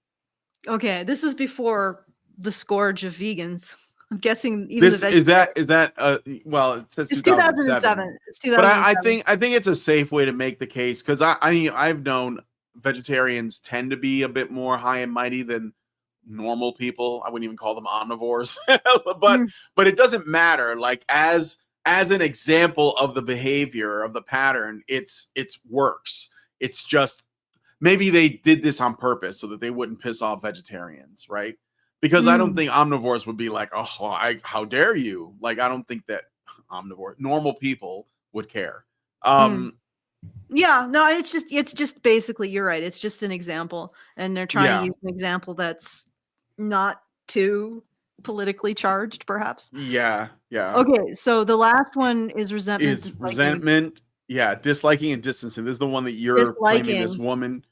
Okay, this is before the scourge of vegans. I'm guessing even this is that well, it says it's 2007. It's 2007. But I think it's a safe way to make the case, because I've known vegetarians tend to be a bit more high and mighty than normal people. I wouldn't even call them omnivores, but it doesn't matter. Like as an example of the behavior of the pattern, it's works. It's just maybe they did this on purpose so that they wouldn't piss off vegetarians, right? Because I don't think omnivores would be like, oh, how dare you? Like, I don't think that normal people would care. Yeah, no, it's just basically, you're right. It's just an example, and they're trying to use an example that's not too politically charged, perhaps. Yeah. Okay, so the last one is resentment, Is disliking, resentment, disliking and distancing. This is the one that you're claiming, this disliking. woman.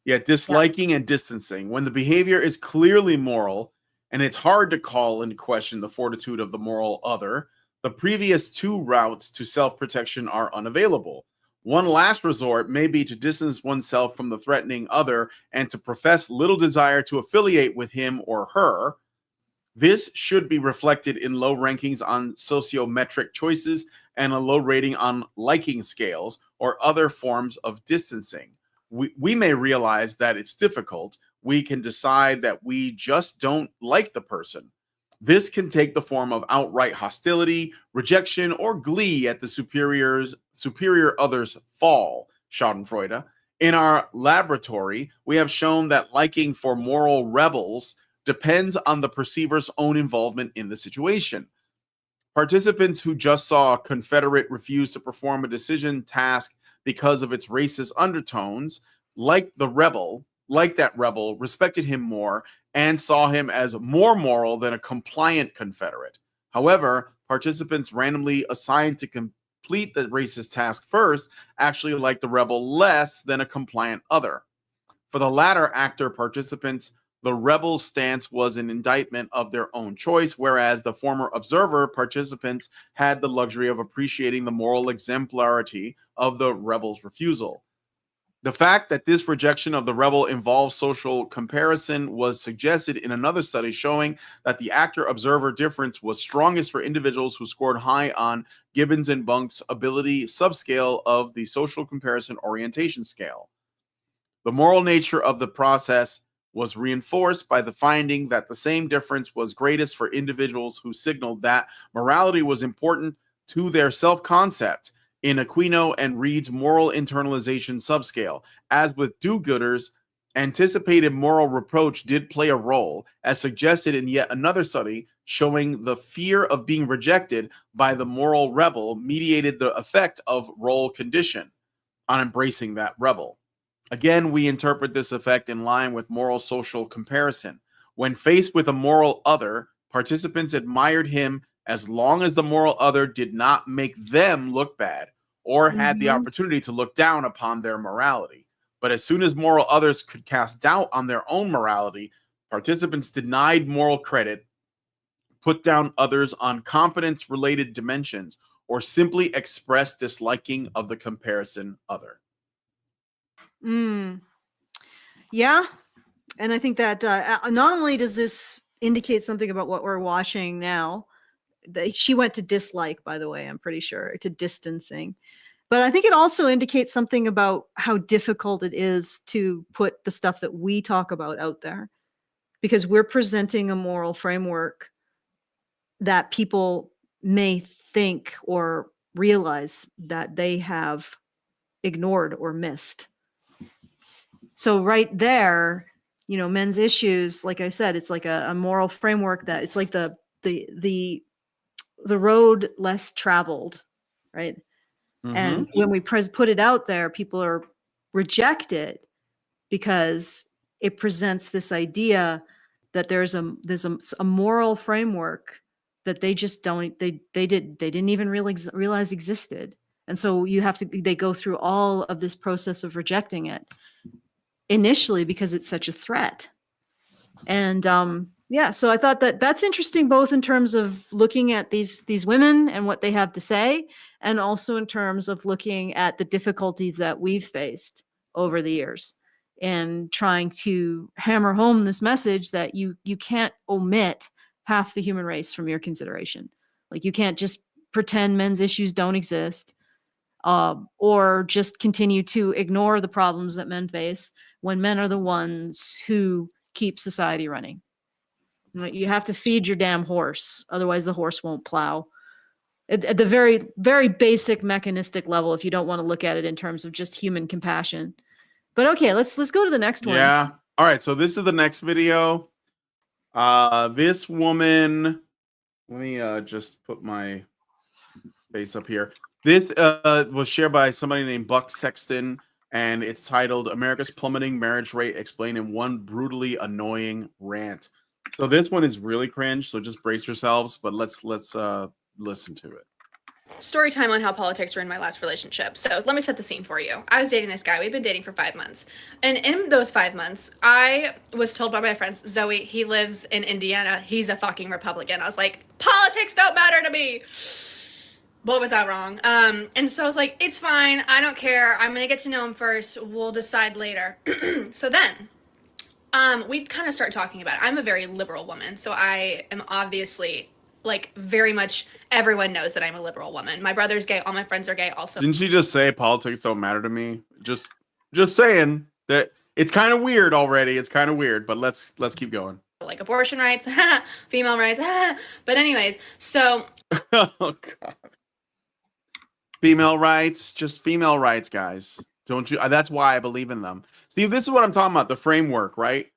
Yeah. Disliking and distancing. When the behavior is clearly moral and it's hard to call into question the fortitude of the moral other, the previous two routes to self-protection are unavailable. One last resort may be to distance oneself from the threatening other and to profess little desire to affiliate with him or her. This should be reflected in low rankings on sociometric choices and a low rating on liking scales or other forms of distancing. We may realize that it's difficult. We can decide that we just don't like the person. This can take the form of outright hostility, rejection, or glee at the superior other's fall, Schadenfreude. In our laboratory, we have shown that liking for moral rebels depends on the perceiver's own involvement in the situation. Participants who just saw a Confederate refuse to perform a decision task because of its racist undertones, like that rebel, respected him more and saw him as more moral than a compliant Confederate. However, participants randomly assigned to complete the racist task first actually liked the rebel less than a compliant other. For the latter actor participants, the rebel's stance was an indictment of their own choice, whereas the former observer participants had the luxury of appreciating the moral exemplarity of the rebel's refusal. The fact that this rejection of the rebel involves social comparison was suggested in another study showing that the actor-observer difference was strongest for individuals who scored high on Gibbons and Bunk's ability subscale of the social comparison orientation scale. The moral nature of the process was reinforced by the finding that the same difference was greatest for individuals who signaled that morality was important to their self-concept in Aquino and Reed's moral internalization subscale. As with do-gooders, anticipated moral reproach did play a role, as suggested in yet another study showing the fear of being rejected by the moral rebel mediated the effect of role condition on embracing that rebel. Again, we interpret this effect in line with moral social comparison. When faced with a moral other, participants admired him as long as the moral other did not make them look bad or had the opportunity to look down upon their morality. But as soon as moral others could cast doubt on their own morality, participants denied moral credit, put down others on competence-related dimensions, or simply expressed disliking of the comparison other. Yeah, and I think that not only does this indicate something about what we're watching now, she went to dislike, by the way, I'm pretty sure, to distancing. But I think it also indicates something about how difficult it is to put the stuff that we talk about out there, because we're presenting a moral framework that people may think or realize that they have ignored or missed. So right there, men's issues, like I said, it's like a moral framework that it's like the road less traveled, right? And when we put it out there, people reject it because it presents this idea that there's a moral framework that they just they didn't even realize existed. And so they go through all of this process of rejecting it initially because it's such a threat. And so I thought that's interesting, both in terms of looking at these women and what they have to say, and also in terms of looking at the difficulties that we've faced over the years and trying to hammer home this message that you can't omit half the human race from your consideration. Like, you can't just pretend men's issues don't exist, or just continue to ignore the problems that men face when men are the ones who keep society running. You have to feed your damn horse, otherwise the horse won't plow. At the very, very basic mechanistic level, if you don't want to look at it in terms of just human compassion. But okay, let's go to the next one. Yeah. All right. So this is the next video. This woman, let me just put my face up here. This was shared by somebody named Buck Sexton, and it's titled "America's Plummeting Marriage Rate Explained in One Brutally Annoying Rant." So this one is really cringe. So just brace yourselves. But let's listen to it. Story time on how politics ruined my last relationship. So let me set the scene for you. I was dating this guy. We've been dating for 5 months. And in those 5 months, I was told by my friends, Zoe, he lives in Indiana. He's a fucking Republican. I was like, politics don't matter to me. What was I wrong? And so I was like, it's fine. I don't care. I'm going to get to know him first. We'll decide later. So then we kind of start talking about it. I'm a very liberal woman. So I am obviously like very much everyone knows that I'm a liberal woman. My brother's gay, all my friends are gay also. Didn't she just say politics don't matter to me? Just saying that it's kind of weird already. It's kind of weird, but let's keep going. Like abortion rights, female rights, but anyways, so oh god. Female rights, just female rights, guys. Don't you? That's why I believe in them. See, this is what I'm talking about, the framework, right?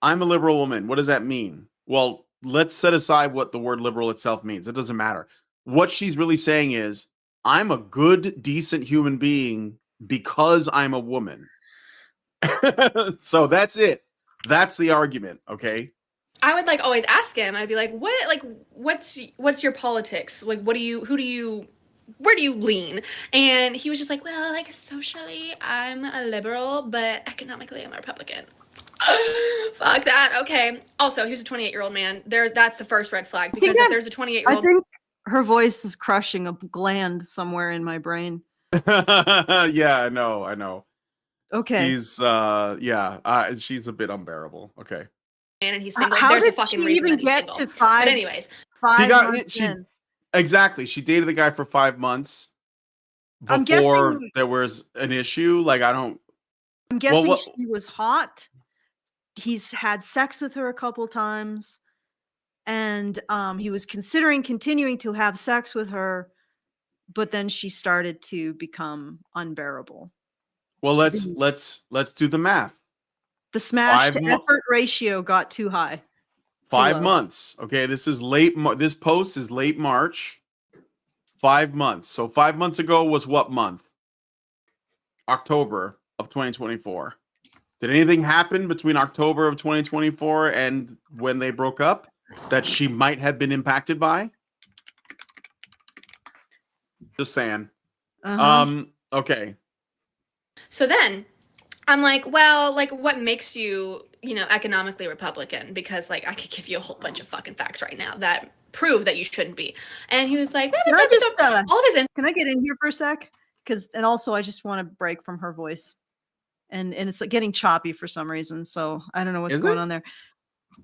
I'm a liberal woman. What does that mean? Well, let's set aside what the word liberal itself means. It doesn't matter. What she's really saying is, I'm a good, decent human being because I'm a woman. So that's it. That's the argument, okay? I would like always ask him. I'd be like, "What? Like, what's your politics? Like, where do you lean?" And he was just like, "Well, like socially, I'm a liberal, but economically, I'm a Republican." Fuck that. Okay. Also, he was a 28-year-old man. That's the first red flag, because if there's a 28-year-old, I think her voice is crushing a gland somewhere in my brain. Yeah, I know. Okay. She's she's a bit unbearable. Okay. and he's single. How There's did a fucking she reason even that he's get single. to five? But anyways, Exactly. She dated the guy for 5 months before I'm guessing there was an issue. Like, I'm guessing she was hot. He's had sex with her a couple times, and he was considering continuing to have sex with her, but then she started to become unbearable. Well, let's do the math. The smash to effort ratio got too high. 5 months. Okay, this is this post is late March. 5 months. So 5 months ago was what month? October of 2024. Did anything happen between October of 2024 and when they broke up that she might have been impacted by? Just saying. Okay. So then I'm like, well, like, what makes you, economically Republican? Because, like, I could give you a whole bunch of fucking facts right now that prove that you shouldn't be. And he was like, can I get in here for a sec? And also I just want to break from her voice. And it's like getting choppy for some reason. So I don't know what's going on there.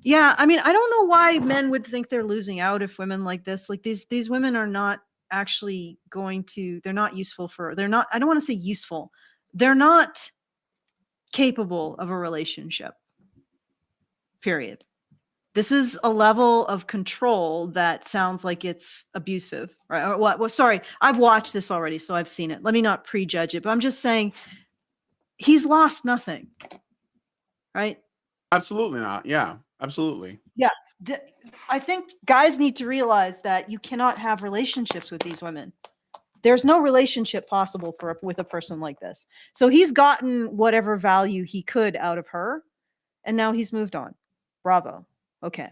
Yeah. I mean, I don't know why men would think they're losing out if women like this, like these women are not actually they're not useful I don't want to say useful. They're not capable of a relationship. Period. This is a level of control that sounds like it's abusive, right? Or what? Well, sorry, I've watched this already, so I've seen it. Let me not prejudge it, but I'm just saying he's lost nothing, right? Absolutely not. Yeah, absolutely. Yeah. I think guys need to realize that you cannot have relationships with these women. There's no relationship possible with a person like this. So he's gotten whatever value he could out of her, and now he's moved on. Bravo. Okay.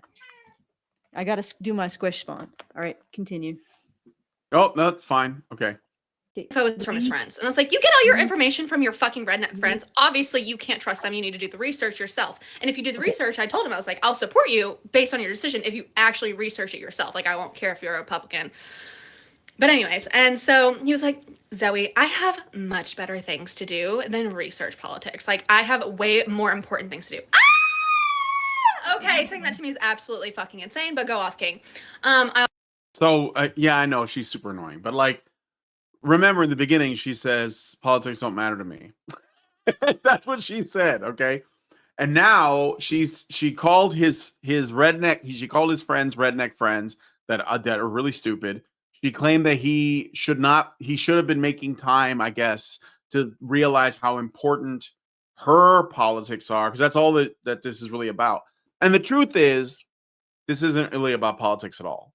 I got to do my squish spawn. All right, continue. Oh, that's fine. Okay. Info was from his friends. And I was like, you get all your information from your fucking redneck friends. Obviously, you can't trust them. You need to do the research yourself. And if you do the research, I told him, I was like, I'll support you based on your decision if you actually research it yourself. Like, I won't care if you're a Republican. But anyways, and so he was like, Zoe, I have much better things to do than research politics. Like, I have way more important things to do. Okay, saying that to me is absolutely fucking insane, but go off, King. Yeah, I know she's super annoying, but like, remember in the beginning, she says politics don't matter to me. That's what she said, okay? And now she called his redneck. She called his friends redneck friends that are really stupid. She claimed that he should have been making time, I guess, to realize how important her politics are, because that's all that this is really about. And the truth is, this isn't really about politics at all.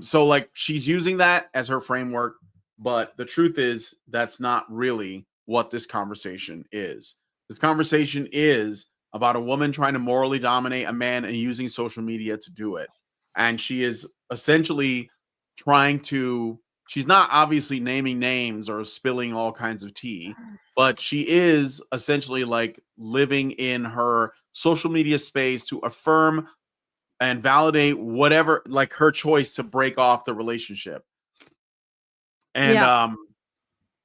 So like, she's using that as her framework, But the truth is, that's not really what this conversation is. This conversation is about a woman trying to morally dominate a man and using social media to do it. And she is essentially trying to, she's not obviously naming names or spilling all kinds of tea, but she is essentially like living in her social media space to affirm and validate whatever, like her choice to break off the relationship. And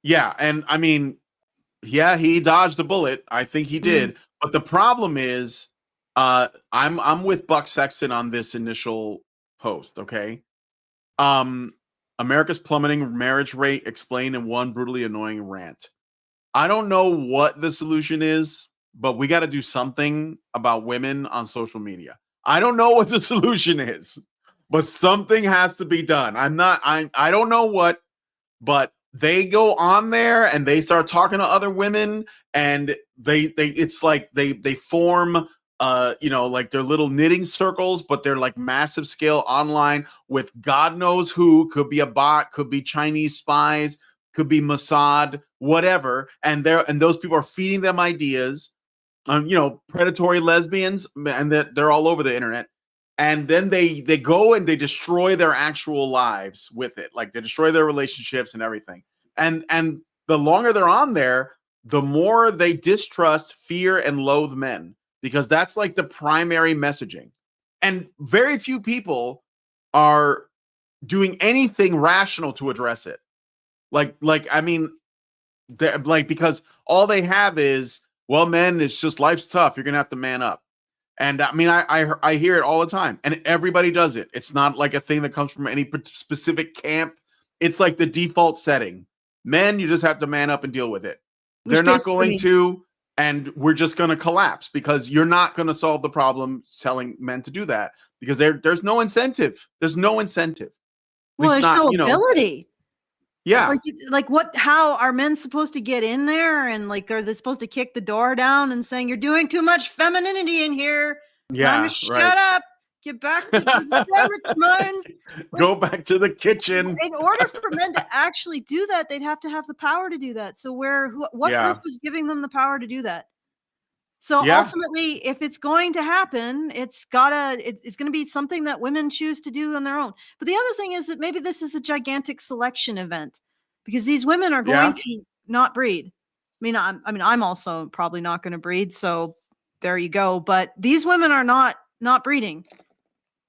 yeah, and I mean, yeah, he dodged a bullet. I think he did. But the problem is, I'm with Buck Sexton on this initial post. Okay, America's plummeting marriage rate explained in one brutally annoying rant. I don't know what the solution is, but we got to do something about women on social media. I don't know what the solution is, but something has to be done. I don't know what, but they go on there and they start talking to other women, and it's like they form like their little knitting circles, but they're like massive scale online with God knows who, could be a bot, could be Chinese spies, could be Mossad, whatever, and those people are feeding them ideas, predatory lesbians, and they're all over the internet. And then they go and they destroy their actual lives with it. Like they destroy their relationships and everything. And the longer they're on there, the more they distrust, fear, and loathe men, because that's like the primary messaging. And very few people are doing anything rational to address it. I mean, because all they have is, well, men, it's just life's tough. You're gonna have to man up. And I mean, I hear it all the time, and everybody does it. It's not like a thing that comes from any specific camp. It's like the default setting. Men, you just have to man up and deal with it. They're not going to, and we're just going to collapse, because you're not going to solve the problem telling men to do that, because there's no incentive. There's no incentive. Well, there's no ability. Yeah. How are men supposed to get in there? And like, are they supposed to kick the door down and saying, you're doing too much femininity in here? Yeah. Time to shut up. Get back to the sandwich mines. Go back to the kitchen. In order for men to actually do that, they'd have to have the power to do that. So what group is giving them the power to do that? So ultimately, if it's going to happen, it's going to be something that women choose to do on their own. But the other thing is that maybe this is a gigantic selection event, because these women are going to not breed. I'm also probably not going to breed. So there you go. But these women are not breeding,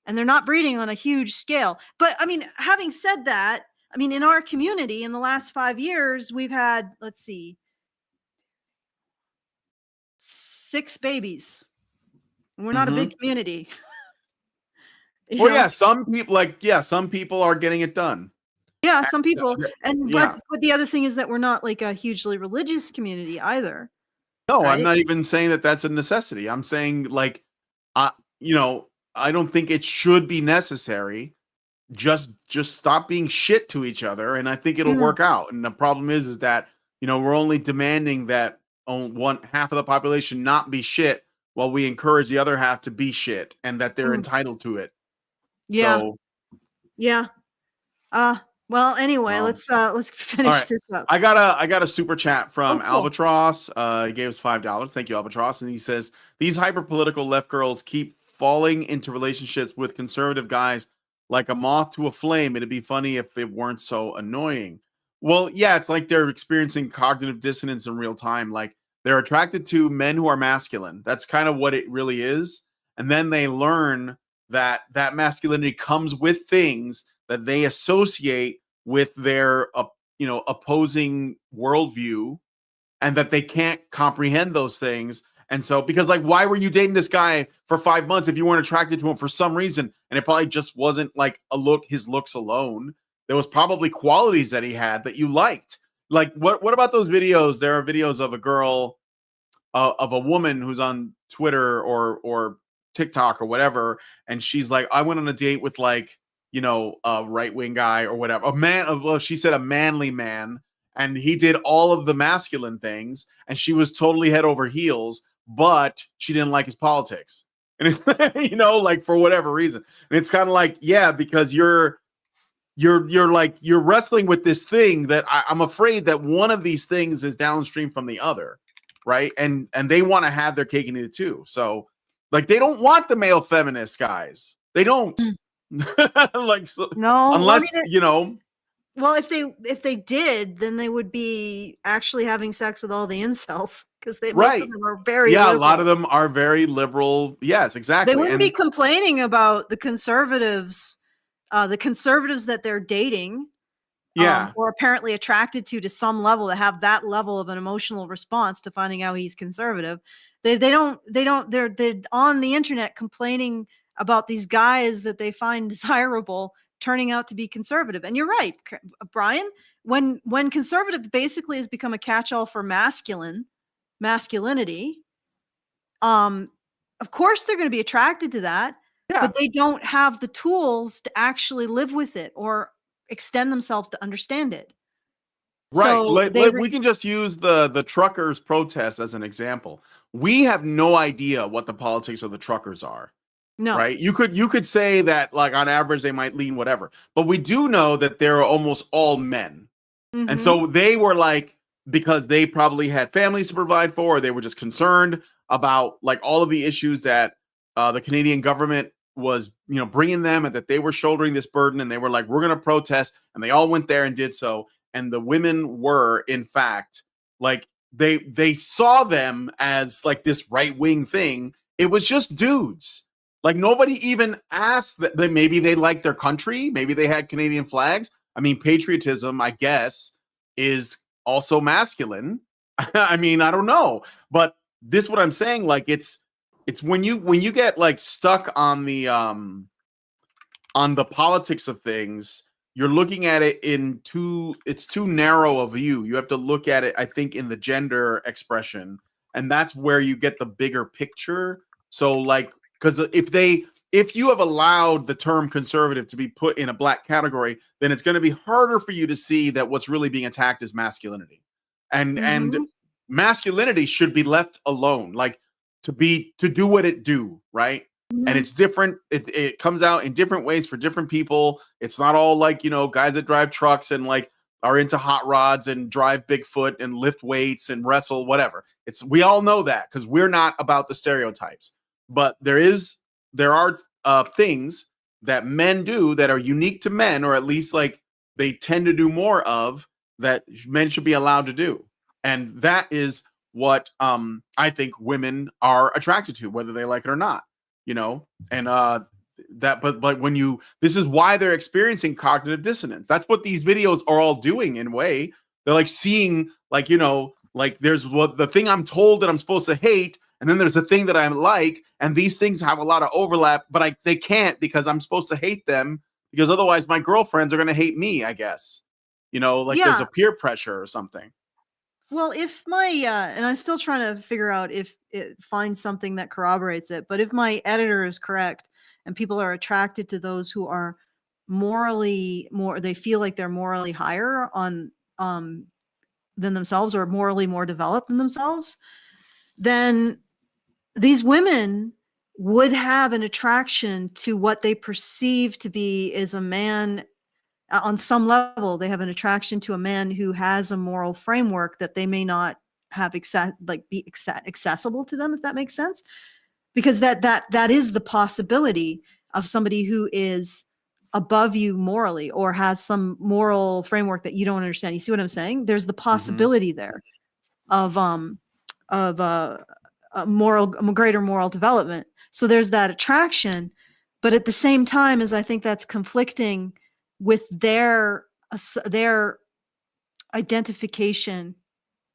and they're not breeding on a huge scale. But I mean, having said that, I mean, in our community in the last 5 years, we've had, 6 babies. We're not a big community. Some people are getting it done. Yeah, some people. But the other thing is that we're not like a hugely religious community either. No, right? I'm not even saying that that's a necessity. I'm saying I don't think it should be necessary. Just stop being shit to each other, and I think it'll work out. And the problem is that we're only demanding that one half of the population not be shit, while we encourage the other half to be shit, and that they're entitled to it. Yeah. So, yeah. Well, anyway, let's finish this up. I got a super chat from Albatross. He gave us $5. Thank you, Albatross. And he says, these hyper political left girls keep falling into relationships with conservative guys like a moth to a flame. It'd be funny if it weren't so annoying. Well, yeah, it's like they're experiencing cognitive dissonance in real time. Like they're attracted to men who are masculine. That's kind of what it really is. And then they learn that masculinity comes with things that they associate with their, opposing worldview, and that they can't comprehend those things. And so, because why were you dating this guy for 5 months if you weren't attracted to him for some reason? And it probably just wasn't like his looks alone. There was probably qualities that he had that you liked. Like, what about those videos? There are videos of a girl, of a woman who's on Twitter or TikTok or whatever, and she's like, I went on a date with a right-wing guy or whatever, a man. Well, she said a manly man, and he did all of the masculine things, and she was totally head over heels, but she didn't like his politics, and for whatever reason. And it's kind of like, yeah, because you're you're wrestling with this thing that I'm afraid that one of these things is downstream from the other, right? And they want to have their cake and eat it too. So like they don't want the male feminist guys. They don't. Like so, No, unless you know. Well, if they did, then they would be actually having sex with all the incels because most of them are very liberal. A lot of them are very liberal. Yes, exactly. They wouldn't be complaining about the conservatives that they're dating, or apparently attracted to some level, to have that level of an emotional response to finding out he's conservative. They're on the internet complaining about these guys that they find desirable turning out to be conservative. And you're right, Brian, when conservative basically has become a catch-all for masculinity, of course they're going to be attracted to that, but they don't have the tools to actually live with it or extend themselves to understand it. Right. So we can just use the truckers protest as an example. We have no idea what the politics of the truckers are. No. Right. You could say that like on average they might lean whatever, but we do know that they're almost all men. Mm-hmm. And so they were like, because they probably had families to provide for, or they were just concerned about like all of the issues that the Canadian government was, bringing them, and that they were shouldering this burden, and they were like, we're going to protest. And they all went there and did so. And the women were, in fact, like they saw them as like this right-wing thing. It was just dudes. Like nobody even asked that maybe they liked their country. Maybe they had Canadian flags. I mean, patriotism, I guess, is also masculine. I mean, I don't know, but this is what I'm saying. Like it's when you get like stuck on the politics of things, you're looking at it it's too narrow a view. You have to look at it, I think, in the gender expression, and that's where you get the bigger picture. So like, because if you have allowed the term conservative to be put in a black category, then it's going to be harder for you to see that what's really being attacked is masculinity. And masculinity should be left alone, like to do what it do, right? Mm-hmm. And it's different. It comes out in different ways for different people. It's not all like, guys that drive trucks and like are into hot rods and drive Bigfoot and lift weights and wrestle, whatever. We all know that because we're not about the stereotypes. But there are things that men do that are unique to men, or at least like they tend to do more of, that men should be allowed to do. And that is what I think women are attracted to, whether they like it or not, and this is why they're experiencing cognitive dissonance. That's what these videos are all doing in a way. They're like seeing like, like there's the thing I'm told that I'm supposed to hate. And then there's a thing that I like, and these things have a lot of overlap, but they can't because I'm supposed to hate them, because otherwise my girlfriends are going to hate me, I guess. There's a peer pressure or something. Well, if my, and I'm still trying to figure out if it finds something that corroborates it, but if my editor is correct and people are attracted to those who are they feel like they're morally higher than themselves, or morally more developed than themselves, then these women would have an attraction to what they perceive to be is a man. On some level, they have an attraction to a man who has a moral framework that they may not have be accessible to them, if that makes sense. Because that is the possibility of somebody who is above you morally, or has some moral framework that you don't understand. You see what I'm saying? There's the possibility there of a greater moral development. So there's that attraction, but at the same time, as I think that's conflicting with their identification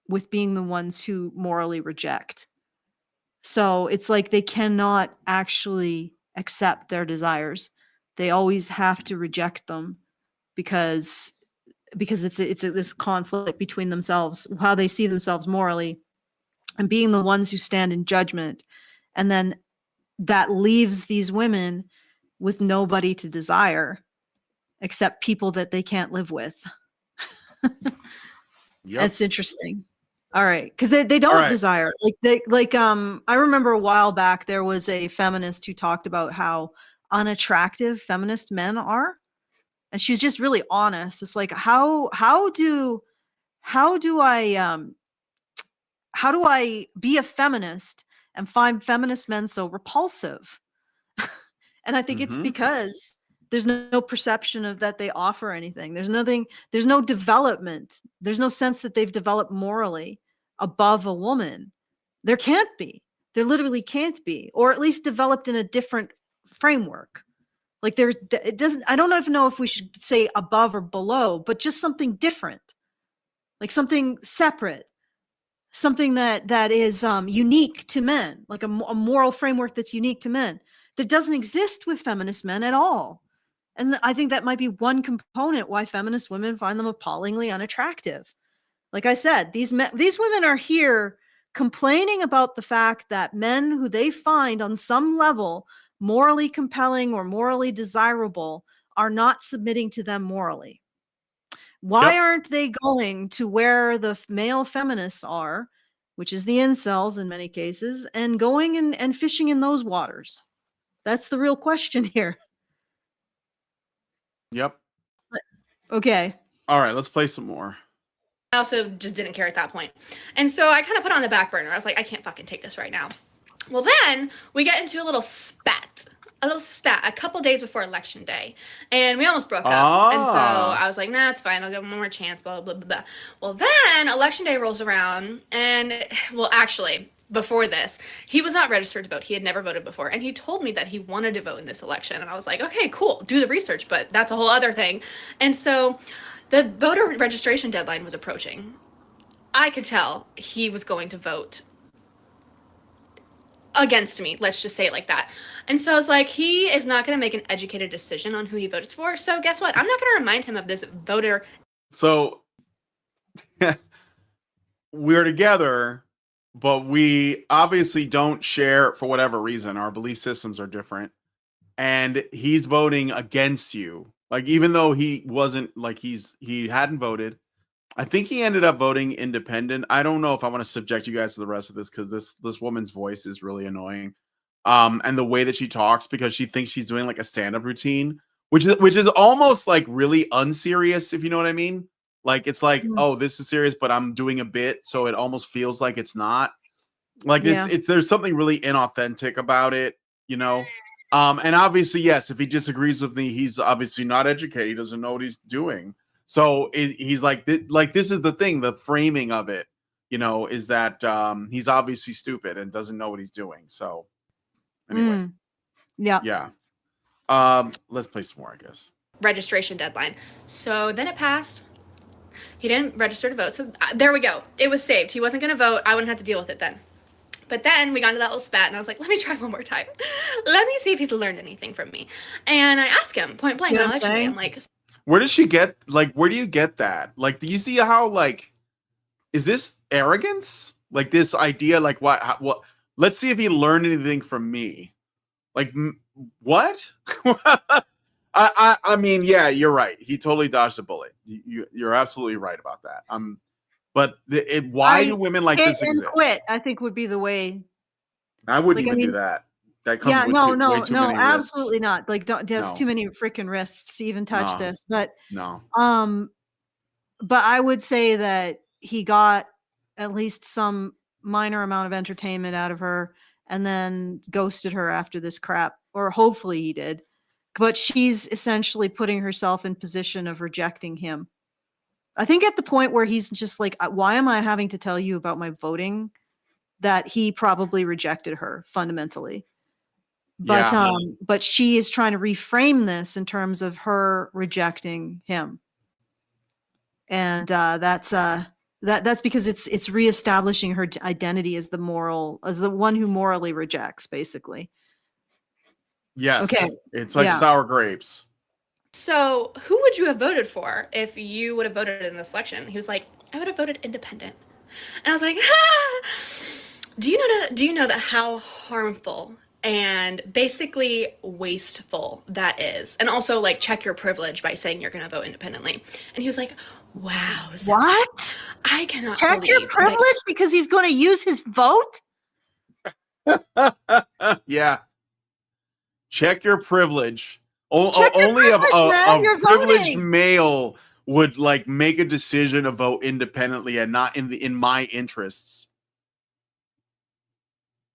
with being the ones who morally reject. So it's like they cannot actually accept their desires. They always have to reject them because it's this conflict between themselves, how they see themselves morally, and being the ones who stand in judgment. And then that leaves these women with nobody to desire except people that they can't live with. That's interesting. All right. Because they don't desire. I remember a while back, there was a feminist who talked about how unattractive feminist men are. And she was just really honest. It's like, how do I be a feminist and find feminist men so repulsive? And I think it's because there's no perception of that they offer anything. There's no development. There's no sense that they've developed morally above a woman. There can't be. There literally can't be, or at least developed in a different framework. Like I don't even know if we should say above or below, but just something different, like something separate, something that is unique to men, like a moral framework that's unique to men that doesn't exist with feminist men at all. And I think that might be one component why feminist women find them appallingly unattractive. Like I said, these women are here complaining about the fact that men who they find on some level morally compelling or morally desirable are not submitting to them morally. Why aren't they going to where the male feminists are, which is the incels in many cases, and going and fishing in those waters? That's the real question here. Yep. Okay. All right, let's play some more. I also just didn't care at that point. And so I kind of put it on the back burner. I was like, I can't fucking take this right now. Well, then we get into a little spat a couple days before election day, and we almost broke up. And so I was like, nah, it's fine. I'll give him one more chance, blah, blah, blah, blah. Well, then election day rolls around, and well, actually, before this, he was not registered to vote. He had never voted before. And he told me that he wanted to vote in this election. And I was like, okay, cool, do the research, but that's a whole other thing. And so the voter registration deadline was approaching. I could tell he was going to vote against me, let's just say it like that. And so I was like, he is not going to make an educated decision on who he voted for. So guess what? I'm not going to remind him of this voter. So we're together, but we obviously don't share, for whatever reason. Our belief systems are different. And he's voting against you. Like, even though he wasn't, like, he hadn't voted. I think he ended up voting independent. I don't know if I want to subject you guys to the rest of this, because this woman's voice is really annoying. And the way that she talks, because she thinks she's doing like a stand-up routine, which is almost like really unserious, if you know what I mean. Like, it's like, oh, this is serious, but I'm doing a bit, so it almost feels like it's not. Like, it's there's something really inauthentic about it, you know. And obviously, yes, if he disagrees with me, he's obviously not educated. He doesn't know what he's doing. So he's like this is the thing, the framing of it, you know, is that he's obviously stupid and doesn't know what he's doing. So anyway, yeah. Let's play some more, I guess. Registration deadline. So then it passed. He didn't register to vote. So there we go. It was saved. He wasn't going to vote. I wouldn't have to deal with it then. But then we got into that little spat, and I was like, let me try one more time. Let me see if he's learned anything from me. And I asked him point blank on election day, I'm like, where did she get, like, where do you get that? Like, do you see how, like, is this arrogance? Like, this idea, like, what, let's see if he learned anything from me. Like, what? I mean, yeah, you're right. He totally dodged a bullet. You're absolutely right about that. But why do women like this exist? Quit, I think, would be the way. I wouldn't even do that. That comes with way too many absolutely risks. not. Like, there's too many freaking risks to even touch this. But but I would say that he got at least some minor amount of entertainment out of her, and then ghosted her after this crap, or hopefully he did. But she's essentially putting herself in position of rejecting him. I think at the point where he's just like, why am I having to tell you about my voting? That he probably rejected her fundamentally. But she is trying to reframe this in terms of her rejecting him. And that's because it's reestablishing her identity as the one who morally rejects, basically. Yes. Okay. It's like sour grapes. So who would you have voted for if you would have voted in this election? He was like, I would have voted independent. And I was like, do you know that how harmful and basically wasteful that is? And also, like, check your privilege by saying you're going to vote independently. And he was like, wow. What? I cannot check your privilege because he's going to use his vote? Yeah. Check your privilege. Check your Only privilege, man. a You're privileged voting. male would like make a decision to vote independently and not in my interests.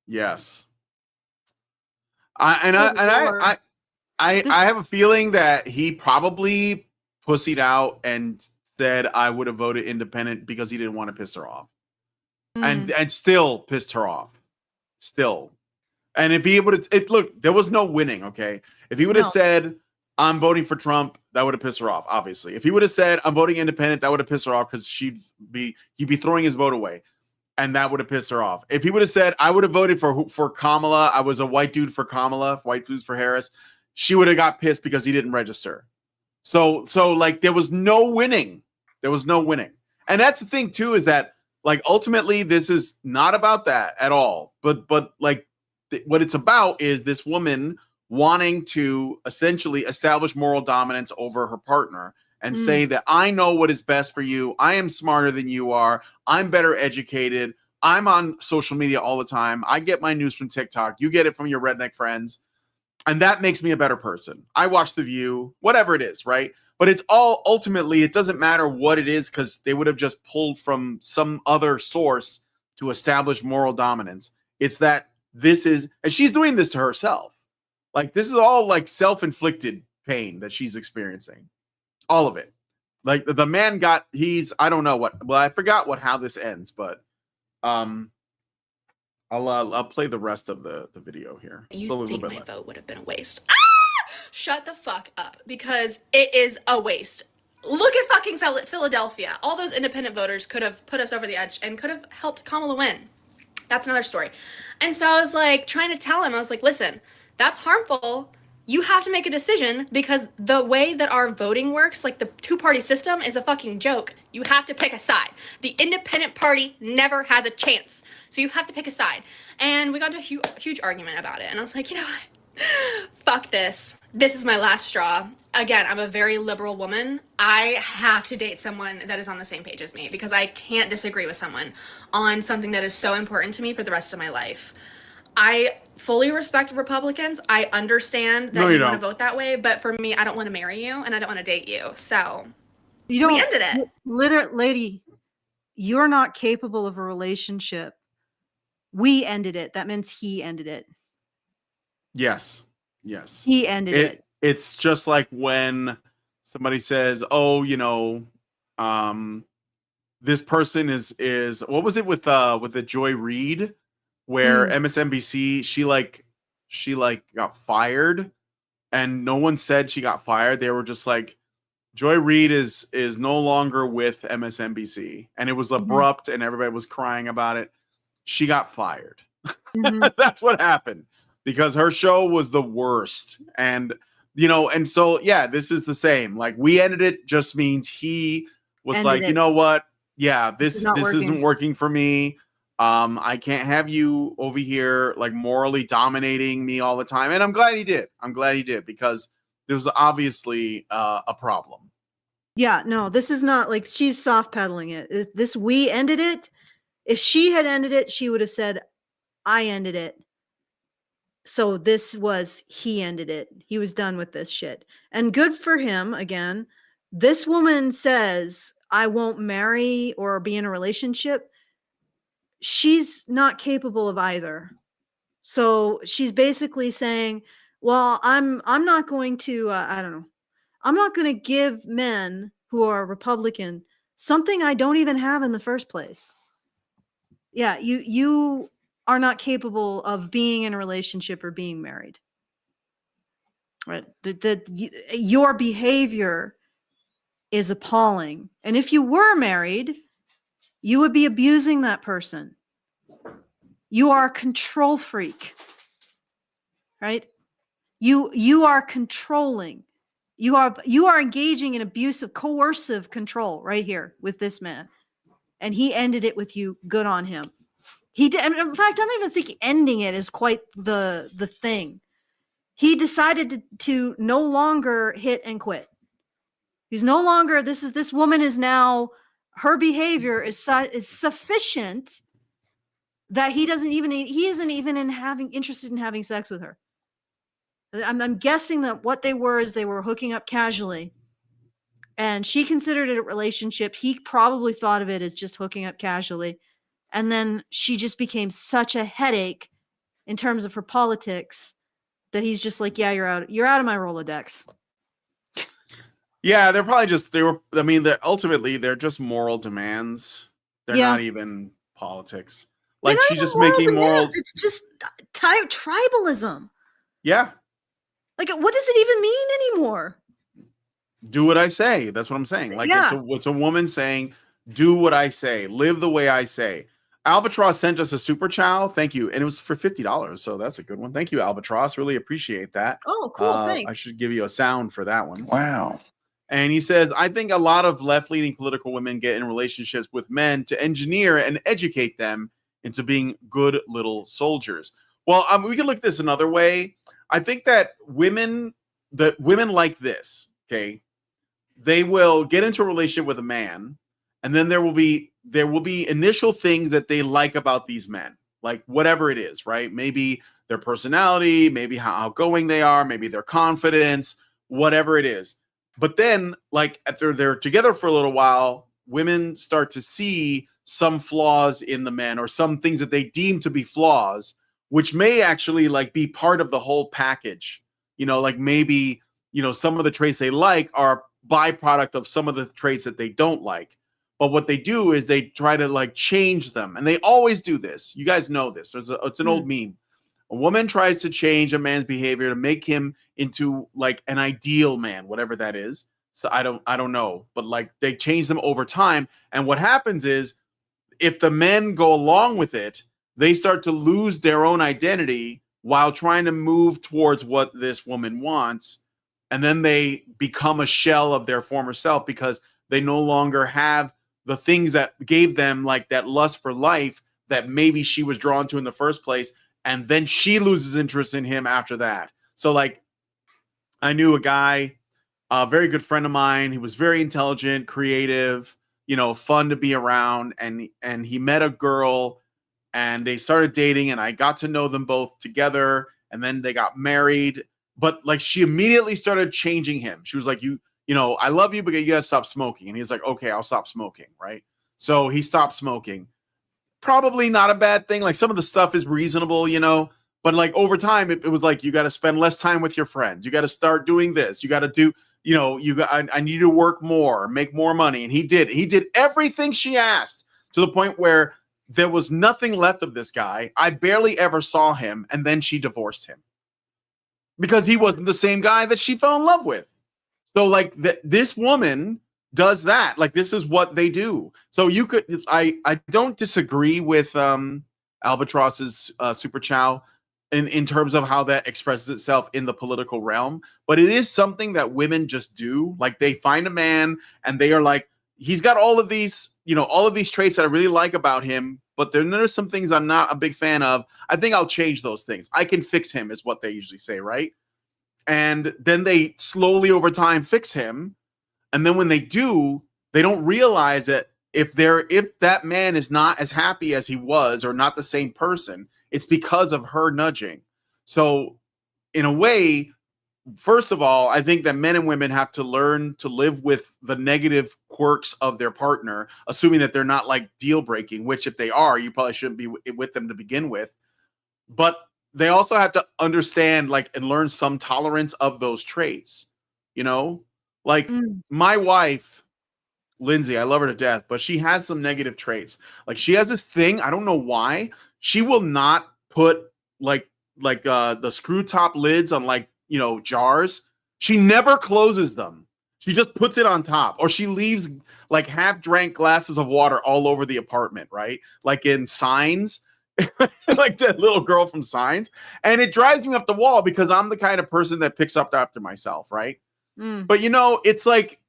Yes. I have a feeling that he probably pussied out and said I would have voted independent because he didn't want to piss her off. And still pissed her off. Still. And if he would have look, there was no winning, okay? If he would have said I'm voting for Trump, that would have pissed her off, obviously. If he would have said I'm voting independent, that would have pissed her off because he'd be throwing his vote away. And that would have pissed her off. If he would have said, I would have voted for Kamala, I was a white dude for Kamala, white dudes for Harris, she would have got pissed because he didn't register. So like there was no winning. There was no winning. And that's the thing too, is that like ultimately this is not about that at all. But like what it's about is this woman wanting to essentially establish moral dominance over her partner and say that I know what is best for you. I am smarter than you are. I'm better educated. I'm on social media all the time. I get my news from TikTok. You get it from your redneck friends. And that makes me a better person. I watch The View, whatever it is, right? But it's all ultimately, it doesn't matter what it is because they would have just pulled from some other source to establish moral dominance. It's that this is, and she's doing this to herself. Like this is all like self-inflicted pain that she's experiencing. All of it. Like the man got, I don't know what, well, I forgot how this ends, but I'll play the rest of the video here. You think my vote would have been a waste? Ah! Shut the fuck up, because it is a waste. Look at fucking Philadelphia. All those independent voters could have put us over the edge and could have helped Kamala win. That's another story. And so I was like trying to tell him, I was like, listen, that's harmful. You have to make a decision because the way that our voting works, like the two-party system, is a fucking joke. You have to pick a side. The independent party never has a chance. So you have to pick a side. And we got into a huge argument about it. And I was like, you know what? Fuck this. This is my last straw. Again, I'm a very liberal woman. I have to date someone that is on the same page as me because I can't disagree with someone on something that is so important to me for the rest of my life. I fully respect Republicans. I understand that you want to vote that way, but for me, I don't want to marry you and I don't want to date you. So we ended it. Lady, you're not capable of a relationship. We ended it. That means he ended it. Yes. He ended it. It's just like when somebody says, "Oh, you know, this person is what was it with the Joy Reid, where MSNBC she got fired, and no one said she got fired. They were just like, Joy Reid is no longer with MSNBC, and it was abrupt, and everybody was crying about it. She got fired. That's what happened. Because her show was the worst. And, you know, and so, yeah, this is the same. Like, we ended it just means he was like, you know what? Yeah, this isn't working for me. I can't have you over here, like, morally dominating me all the time. And I'm glad he did. Because there was obviously a problem. Yeah, no, this is not like she's soft pedaling it. We ended it. If she had ended it, she would have said, I ended it. So he ended it. He was done with this shit. And good for him. Again, this woman says, I won't marry or be in a relationship. She's not capable of either. So she's basically saying, well, I'm not going to, I don't know. I'm not going to give men who are Republican something I don't even have in the first place. Yeah, you are not capable of being in a relationship or being married. Right? Your behavior is appalling. And if you were married, you would be abusing that person. You are a control freak. Right? You are controlling. You are engaging in abusive, coercive control right here with this man. And he ended it with you. Good on him. He did. In fact, I don't even think ending it is quite the thing. He decided to no longer hit and quit. He's no longer. This woman is now. Her behavior is sufficient that he isn't even interested in having sex with her. I'm guessing that what they were is they were hooking up casually. And she considered it a relationship. He probably thought of it as just hooking up casually. And then she just became such a headache in terms of her politics that he's just like, yeah, you're out of my Rolodex. Yeah, they're probably just, ultimately they're just moral demands. They're not even politics. Like she's just making moral. It's just tribalism. Yeah. Like, what does it even mean anymore? Do what I say. That's what I'm saying. Like it's a woman saying, do what I say, live the way I say. Albatross sent us a super chow. Thank you. And it was for $50. So that's a good one. Thank you, Albatross. Really appreciate that. Oh, cool. Thanks. I should give you a sound for that one. Wow. And he says, I think a lot of left-leaning political women get in relationships with men to engineer and educate them into being good little soldiers. Well, we can look at this another way. I think that women like this, okay, they will get into a relationship with a man, and then there will be initial things that they like about these men, like whatever it is, right? Maybe their personality, maybe how outgoing they are, maybe their confidence, whatever it is. But then, like, after they're together for a little while, women start to see some flaws in the men or some things that they deem to be flaws, which may actually, like, be part of the whole package. You know, like maybe, you know, some of the traits they like are a byproduct of some of the traits that they don't like. But what they do is they try to, like, change them. And they always do this. You guys know this. It's an old meme. A woman tries to change a man's behavior to make him into, like, an ideal man, whatever that is. So I don't know, but, like, they change them over time. And what happens is, if the men go along with it, they start to lose their own identity while trying to move towards what this woman wants. And then they become a shell of their former self because they no longer have the things that gave them, like, that lust for life that maybe she was drawn to in the first place. And then she loses interest in him after that. So, like, I knew a guy, a very good friend of mine. He was very intelligent, creative, you know, fun to be around. And he met a girl and they started dating, and I got to know them both together. And then they got married. But, like, she immediately started changing him. She was like, you know, I love you, but you got to stop smoking. And he's like, okay, I'll stop smoking. Right. So he stopped smoking. Probably not a bad thing. Like, some of the stuff is reasonable, you know, but, like, over time, it was like, you got to spend less time with your friends. You got to start doing this. You got to do, you know, I need to work more, make more money. And he did everything she asked, to the point where there was nothing left of this guy. I barely ever saw him. And then she divorced him because he wasn't the same guy that she fell in love with. So, like, this woman does that. Like, this is what they do. So you could, I don't disagree with Albatross's super chow in terms of how that expresses itself in the political realm, but it is something that women just do. Like, they find a man and they are like, he's got all of these, you know, all of these traits that I really like about him, but there's some things I'm not a big fan of. I think I'll change those things. I can fix him, is what they usually say, right? And then they slowly over time fix him. And then when they do, they don't realize that if that man is not as happy as he was, or not the same person, it's because of her nudging. So in a way, first of all, I think that men and women have to learn to live with the negative quirks of their partner, assuming that they're not, like, deal breaking, which if they are, you probably shouldn't be with them to begin with. But they also have to understand, like, and learn some tolerance of those traits, you know? Like, my wife, Lindsay, I love her to death, but she has some negative traits. Like, she has this thing, I don't know why, she will not put like the screw top lids on, like, you know, jars. She never closes them. She just puts it on top, or she leaves, like, half drank glasses of water all over the apartment, right? Like in Signs, like that little girl from Signs. And it drives me up the wall because I'm the kind of person that picks up after myself, right? But, you know, it's like,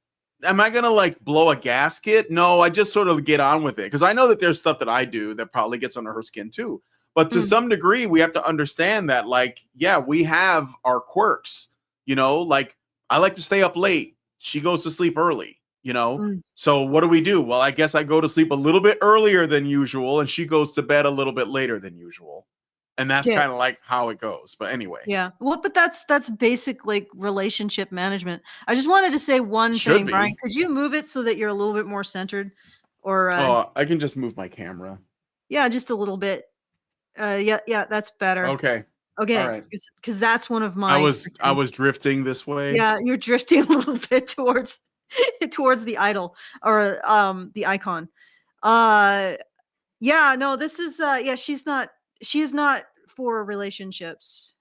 am I going to, like, blow a gasket? No, I just sort of get on with it. Because I know that there's stuff that I do that probably gets under her skin too. But to some degree, we have to understand that, like, yeah, we have our quirks, you know, like, I like to stay up late. She goes to sleep early, you know? So what do? Well, I guess I go to sleep a little bit earlier than usual, and she goes to bed a little bit later than usual. And that's Yeah. kind of like how it goes. But anyway. Yeah. Well, but that's basic like relationship management. I just wanted to say one Should thing, be. Brian. Could you move it so that you're a little bit more centered? Or I can just move my camera. yeah, just a little bit. Yeah, that's better. Okay. Okay. All right. Because that's one of my I was drifting this way. Yeah, you're drifting a little bit towards the idol or the icon. Yeah, no, this is she is not for relationships.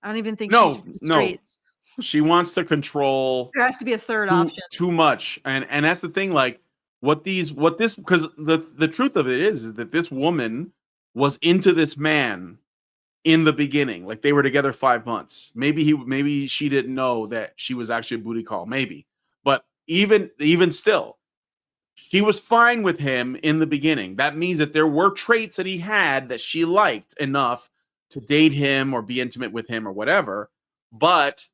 I don't even think she's for the streets. She wants to control. There has to be a third option. Too much. And that's the thing, like because the truth of it is that this woman was into this man in the beginning. Like they were together 5 months. Maybe she didn't know that she was actually a booty call, maybe. But even still, she was fine with him in the beginning. That means that there were traits that he had that she liked enough to date him or be intimate with him or whatever. But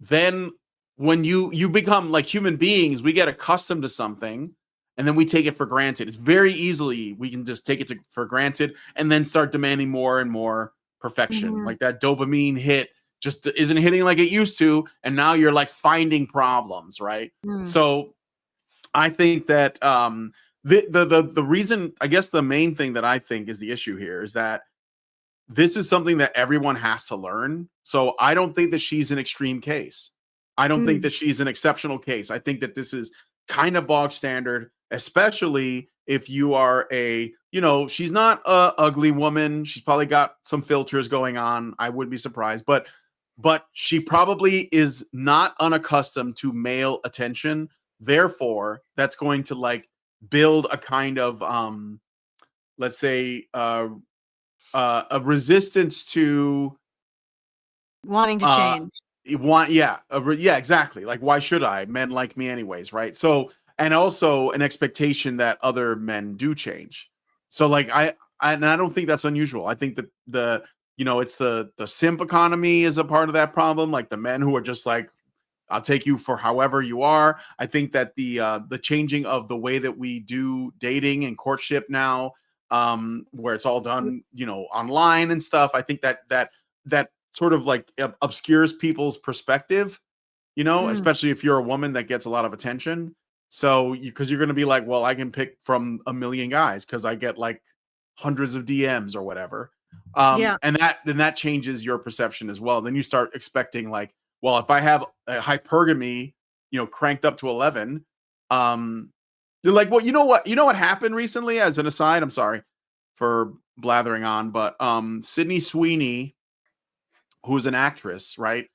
then when you become like human beings, we get accustomed to something and then we take it for granted. It's very easily we can just take it for granted and then start demanding more and more perfection. Mhm. Like that dopamine hit just isn't hitting like it used to, and now you're like finding problems, right? So I think that the reason, I guess the main thing that I think is the issue here is that this is something that everyone has to learn. So I don't think that she's an extreme case. I don't think that she's an exceptional case. I think that this is kind of bog standard, especially if you are she's not a ugly woman. She's probably got some filters going on. I wouldn't be surprised, but she probably is not unaccustomed to male attention. Therefore, that's going to like build a kind of let's say a resistance to wanting to change. Exactly. Like, why should I? Men like me anyways, right? So, and also an expectation that other men do change. So, like, I don't think that's unusual. I think that it's the simp economy is a part of that problem. Like the men who are just like, I'll take you for however you are. I think that the changing of the way that we do dating and courtship now, where it's all done, online and stuff. I think that sort of like obscures people's perspective, especially if you're a woman that gets a lot of attention. So because you're going to be like, well, I can pick from a million guys because I get like hundreds of DMs or whatever. And that changes your perception as well. Then you start expecting like, well, if I have a hypergamy, cranked up to 11, they're like, well, you know what happened recently? As an aside, I'm sorry for blathering on, but Sydney Sweeney, who's an actress, right?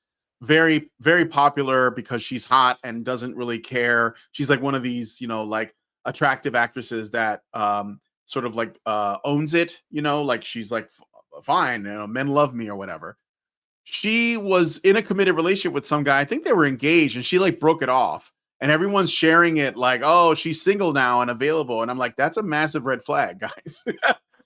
Very, very popular because she's hot and doesn't really care. She's like one of these, like attractive actresses that sort of like owns it, like she's like, fine, men love me or whatever. She was in a committed relationship with some guy. I think they were engaged and she like broke it off. And everyone's sharing it like, oh, she's single now and available. And I'm like, that's a massive red flag, guys.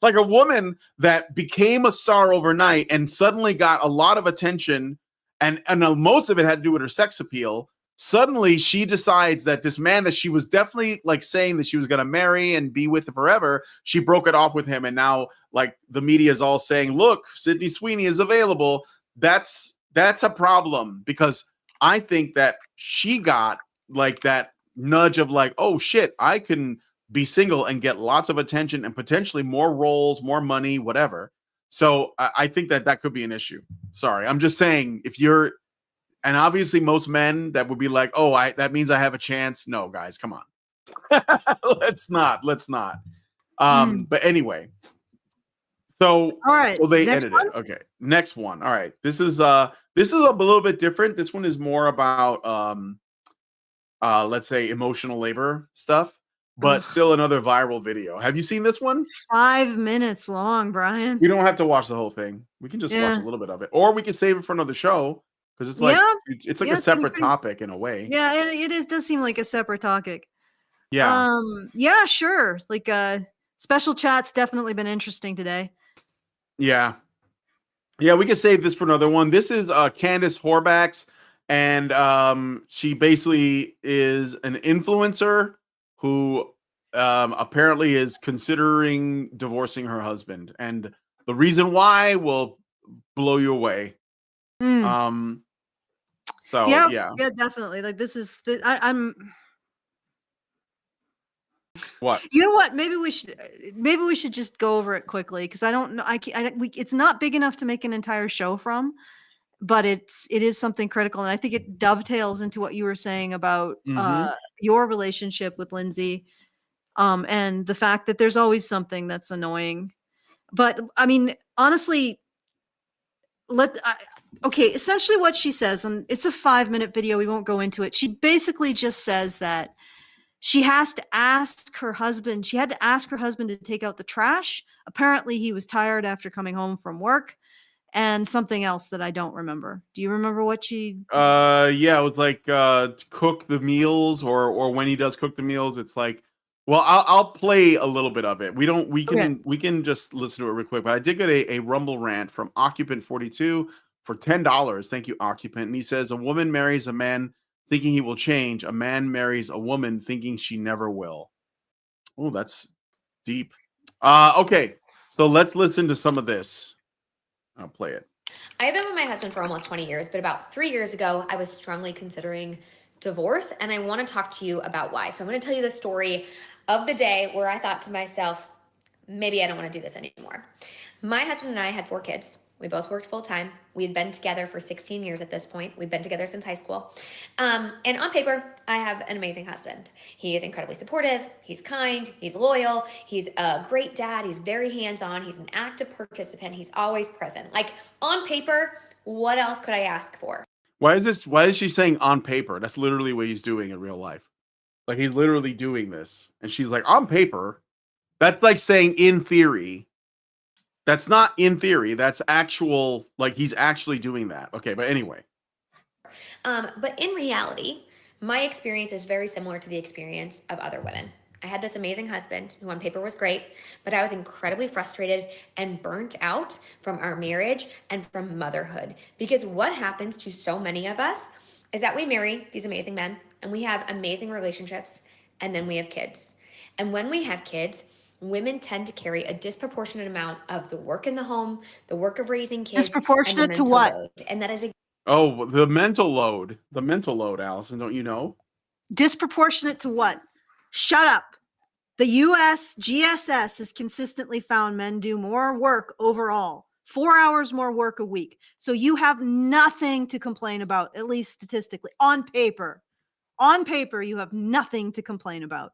Like a woman that became a star overnight and suddenly got a lot of attention and most of it had to do with her sex appeal. Suddenly she decides that this man that she was definitely like saying that she was going to marry and be with forever, she broke it off with him. And now like the media is all saying, look, Sydney Sweeney is available. That's a problem because I think that she got like that nudge of like, oh shit, I can be single and get lots of attention and potentially more roles, more money, whatever. So I think that could be an issue. Sorry, I'm just saying and obviously most men that would be like, oh, that means I have a chance. No, guys, come on. Let's not. But anyway. So, all right. So they edited it. Okay. Next one. All right. This is a little bit different. This one is more about let's say emotional labor stuff, but still another viral video. Have you seen this one? 5 minutes long, Brian. We don't have to watch the whole thing. We can just watch a little bit of it, or we can save it for another show because it's like it's like a separate topic in a way. Yeah, it does seem like a separate topic. Yeah. Yeah, sure. Like special chat's definitely been interesting today. Yeah. Yeah, we can save this for another one. This is Candace Horvax, and she basically is an influencer who apparently is considering divorcing her husband. And The reason why will blow you away. Mm. So yeah, definitely. Like this is I'm. What? You know what? Maybe we should just go over it quickly because I don't know. It's not big enough to make an entire show from, but it is something critical, and I think it dovetails into what you were saying about your relationship with Lindsay, and the fact that there's always something that's annoying. But I mean, honestly, okay. Essentially, what she says, and it's a 5-minute video. We won't go into it. She basically just says that she has to ask her husband. She had to ask her husband to take out the trash. Apparently, he was tired after coming home from work, and something else that I don't remember. Do you remember what she? Yeah, it was like to cook the meals, or when he does cook the meals, it's like, well, I'll play a little bit of it. We can just listen to it real quick. But I did get a Rumble rant from Occupant 42 for $10. Thank you, Occupant. And he says, a woman marries a man thinking he will change. A man marries a woman thinking she never will. Oh, that's deep. Okay, so let's listen to some of this. I'll play it. I've been with my husband for almost 20 years, but about 3 years ago, I was strongly considering divorce, and I want to talk to you about why. So I'm going to tell you the story of the day where I thought to myself, maybe I don't want to do this anymore. My husband and I had 4 kids. We both worked full time. We had been together for 16 years at this point. We've been together since high school. And on paper, I have an amazing husband. He is incredibly supportive. He's kind. He's loyal. He's a great dad. He's very hands-on. He's an active participant. He's always present. Like on paper, what else could I ask for? Why is she saying on paper? That's literally what he's doing in real life. Like he's literally doing this. And she's like, on paper? That's like saying in theory. That's not in theory. That's actual, like he's actually doing that. Okay, but anyway. But in reality, my experience is very similar to the experience of other women. I had this amazing husband who on paper was great, but I was incredibly frustrated and burnt out from our marriage and from motherhood. Because what happens to so many of us is that we marry these amazing men and we have amazing relationships and then we have kids. And when we have kids, women tend to carry a disproportionate amount of the work in the home, the work of raising kids. Disproportionate to what? Load. And that is the mental load. The mental load, Allison, don't you know? Disproportionate to what? Shut up. The US GSS has consistently found men do more work overall, 4 hours more work a week. So you have nothing to complain about, at least statistically, on paper. On paper, you have nothing to complain about,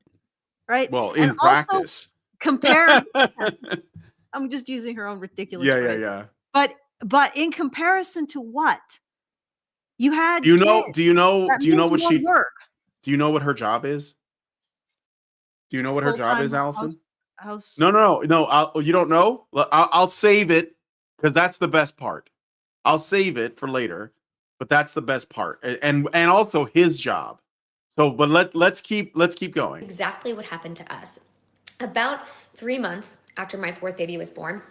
right? Well, in practice. Compare. I'm just using her own ridiculous phrase. Yeah. But in comparison to what? You had Do you know kids. do you know what she work? Do you know what her job is? Do you know what her job is, Allison? House. No. You don't know? I'll save it because that's the best part. I'll save it for later, but that's the best part, and also his job. So, but let's keep going. Exactly what happened to us. About 3 months after my 4th baby was born,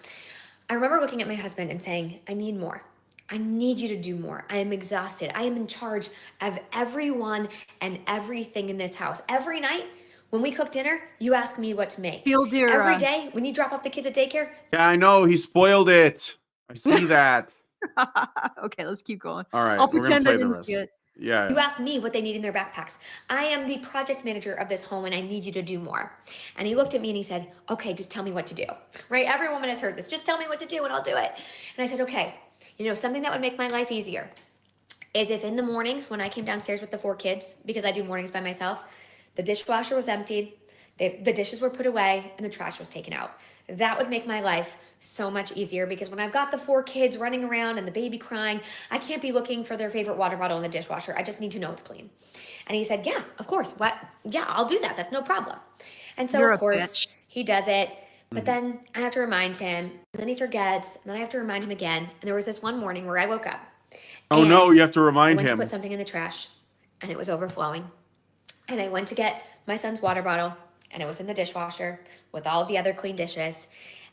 I remember looking at my husband and saying, I need more. I need you to do more. I am exhausted. I am in charge of everyone and everything in this house. Every night when we cook dinner, you ask me what to make. Every day when you drop off the kids at daycare. Yeah, I know. He spoiled it. I see that. Okay, let's keep going. All right. I'll pretend I didn't see it. Yeah. You asked me what they need in their backpacks. I am the project manager of this home and I need you to do more. And he looked at me and he said, okay, just tell me what to do. Right? Every woman has heard this. Just tell me what to do and I'll do it. And I said, okay, something that would make my life easier is if in the mornings when I came downstairs with the 4 kids, because I do mornings by myself, the dishwasher was emptied, the dishes were put away, and the trash was taken out. That would make my life so much easier because when I've got the 4 kids running around and the baby crying, I can't be looking for their favorite water bottle in the dishwasher. I just need to know it's clean. And he said, yeah, of course. What? Yeah, I'll do that. That's no problem. And so, of course, he does it. But then I have to remind him, and then he forgets, and then I have to remind him again. And there was this one morning where I woke up. Oh, no, you have to remind him. I went to put something in the trash, and it was overflowing. And I went to get my son's water bottle, and it was in the dishwasher with all the other clean dishes.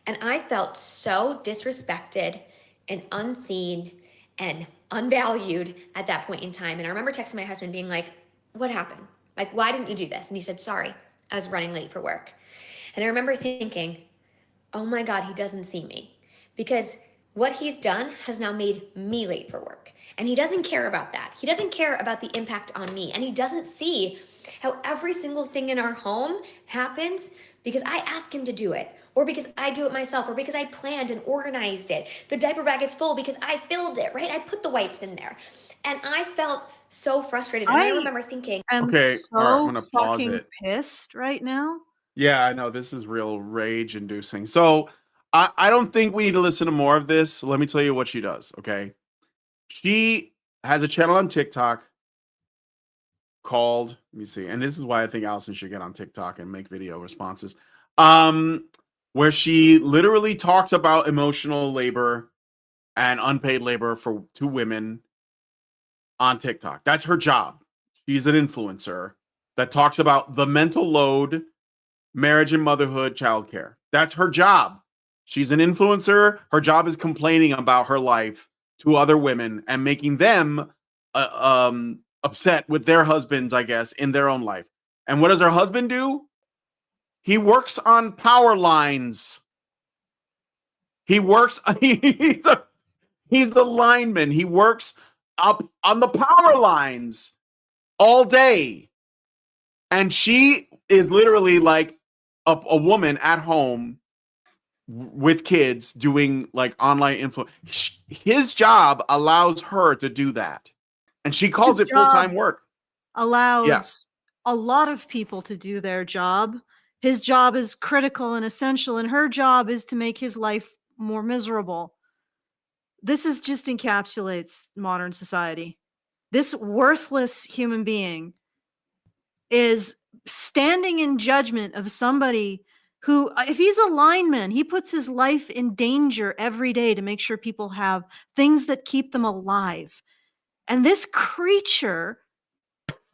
And I felt so disrespected and unseen and unvalued at that point in time. And I remember texting my husband being like, what happened? Like, why didn't you do this? And he said, sorry, I was running late for work. And I remember thinking, oh my God, he doesn't see me. because what he's done has now made me late for work. And he doesn't care about that. He doesn't care about the impact on me. And he doesn't see how every single thing in our home happens because I ask him to do it, or because I do it myself, or because I planned and organized it. The diaper bag is full because I filled it, right? I put the wipes in there. And I felt so frustrated. And I remember thinking, I'm Okay, all right, I'm so gonna pause fucking it. pissed right now. Yeah, I know this is real rage inducing. So I don't think we need to listen to more of this. Let me tell you what she does. Okay. She has a channel on TikTok called, let me see, and this is why I think Allison should get on TikTok and make video responses. Where she literally talks about emotional labor and unpaid labor for two women on TikTok. That's her job. She's an influencer that talks about the mental load, marriage and motherhood, childcare. That's her job. She's an influencer. Her job is complaining about her life to other women and making them upset with their husbands, I guess, in their own life. And what does her husband do? He works on power lines. He works. He's a lineman. He works up on the power lines all day. And she is literally like a woman at home with kids doing like online influence. His job allows her to do that. And she calls His it full-time work. allows a lot of people to do their job. His job is critical and essential, and her job is to make his life more miserable. This is just encapsulates modern society. This worthless human being is standing in judgment of somebody who, if he's a lineman, he puts his life in danger every day to make sure people have things that keep them alive. And this creature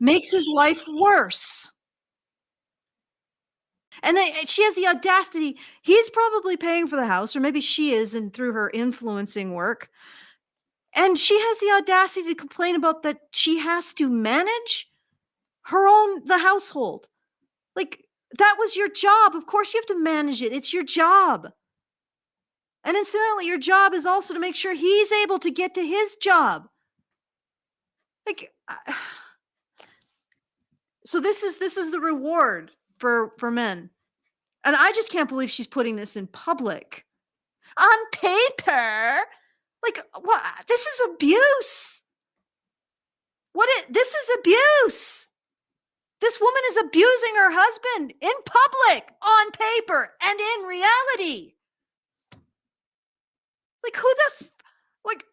makes his life worse. And then she has the audacity. He's probably paying for the house, or maybe she is, and through her influencing work. And she has the audacity to complain about that she has to manage the household. Like, that was your job. Of course you have to manage it. It's your job. And incidentally, your job is also to make sure he's able to get to his job. Like, so this is the reward for men. And I just can't believe she's putting this in public. On paper. Like, what? This is abuse. This is abuse. This woman is abusing her husband in public, on paper, and in reality. Like,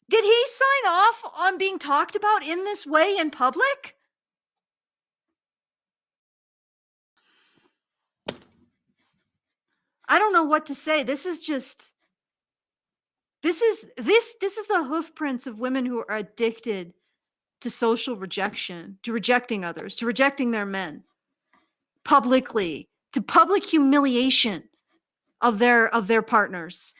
did he sign off on being talked about in this way in public? I don't know what to say. This is the hoof prints of women who are addicted to social rejection, to rejecting others, to rejecting their men publicly, to public humiliation of their partners.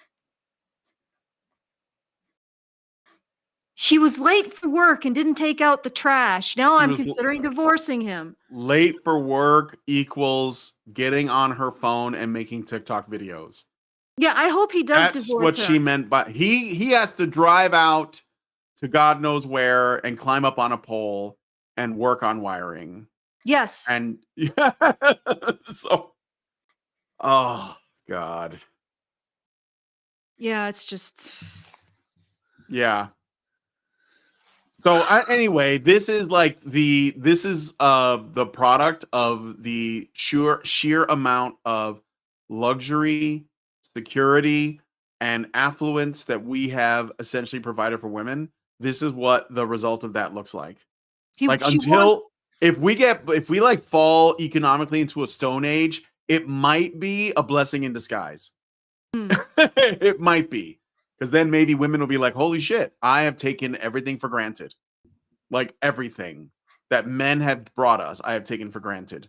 She was late for work and didn't take out the trash. Now I'm considering divorcing him. Late for work equals getting on her phone and making TikTok videos. Yeah, I hope he does divorce her. That's what she meant. But he has to drive out to God knows where and climb up on a pole and work on wiring. Yes. And yeah, so, oh God. Yeah, it's just. Yeah. So anyway, this is the product of the sheer amount of luxury, security, and affluence that we have essentially provided for women. This is what the result of that looks like. If we like fall economically into a stone age, it might be a blessing in disguise. It might be. Because then maybe women will be like, holy shit, I have taken everything for granted. Like everything that men have brought us, I have taken for granted.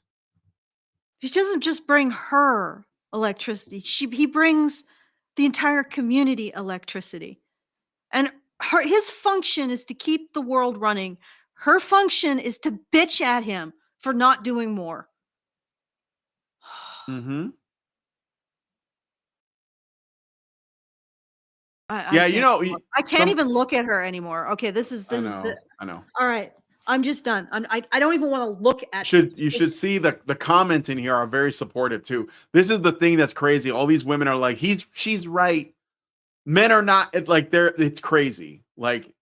He doesn't just bring her electricity. He brings the entire community electricity. And his function is to keep the world running. Her function is to bitch at him for not doing more. Mm-hmm. Yeah, I can't even look at her anymore. Okay, this is I know. All right, I'm just done. I don't even want to look at. You should see the comments in here are very supportive too. This is the thing that's crazy. All these women are like, she's right. Men are not. It's crazy. Like,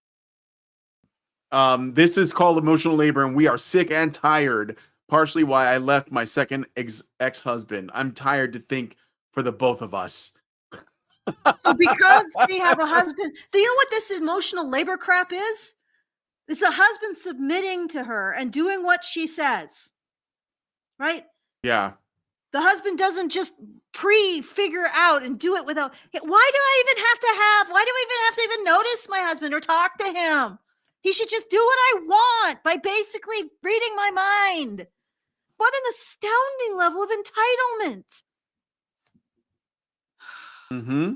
this is called emotional labor, and we are sick and tired. Partially why I left my second ex-husband. I'm tired to think for the both of us. So because they have a husband, do you know what this emotional labor crap is? It's a husband submitting to her and doing what she says. Right? Yeah. The husband doesn't just pre-figure out and do it without. Why do I even have to even notice my husband or talk to him? He should just do what I want by basically reading my mind. What an astounding level of entitlement. Mm-hmm.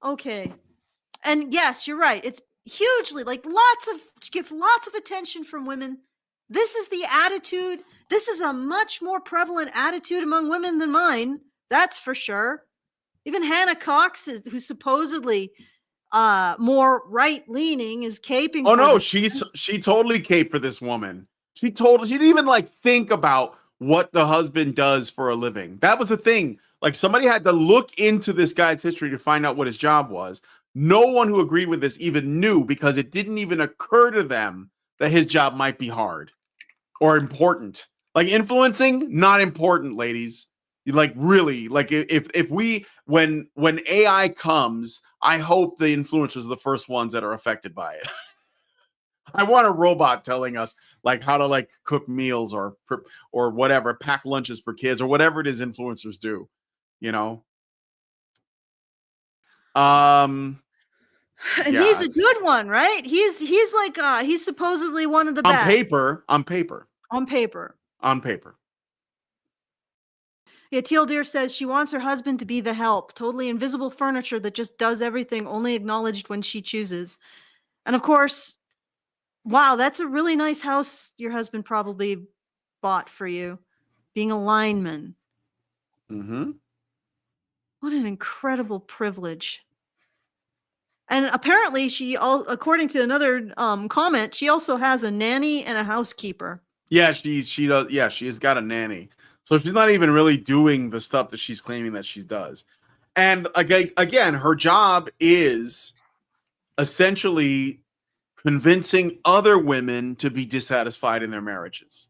Okay. And yes, you're right. It's hugely gets lots of attention from women. This is the attitude. This is a much more prevalent attitude among women than mine. That's for sure. Even Hannah Cox, who's supposedly more right-leaning, is caping. Oh no, she totally caped for this woman. She didn't even think about what the husband does for a living. That was the thing. Like, somebody had to look into this guy's history to find out what his job was. No one who agreed with this even knew, because it didn't even occur to them that his job might be hard or important. Like, influencing, not important, ladies. Really, if when AI comes, I hope the influencers are the first ones that are affected by it. I want a robot telling us how to cook meals or whatever, pack lunches for kids or whatever it is influencers do, And he's a good one, right? He's he's supposedly one of the best. On paper. Yeah, Teal Deer says she wants her husband to be the help, totally invisible furniture that just does everything, only acknowledged when she chooses. And of course, wow, that's a really nice house your husband probably bought for you, being a lineman. Mm-hmm. What an incredible privilege. And apparently according to another comment, she also has a nanny and a housekeeper. Yeah, she does. Yeah, she has got a nanny. So she's not even really doing the stuff that she's claiming that she does. And again, her job is essentially convincing other women to be dissatisfied in their marriages.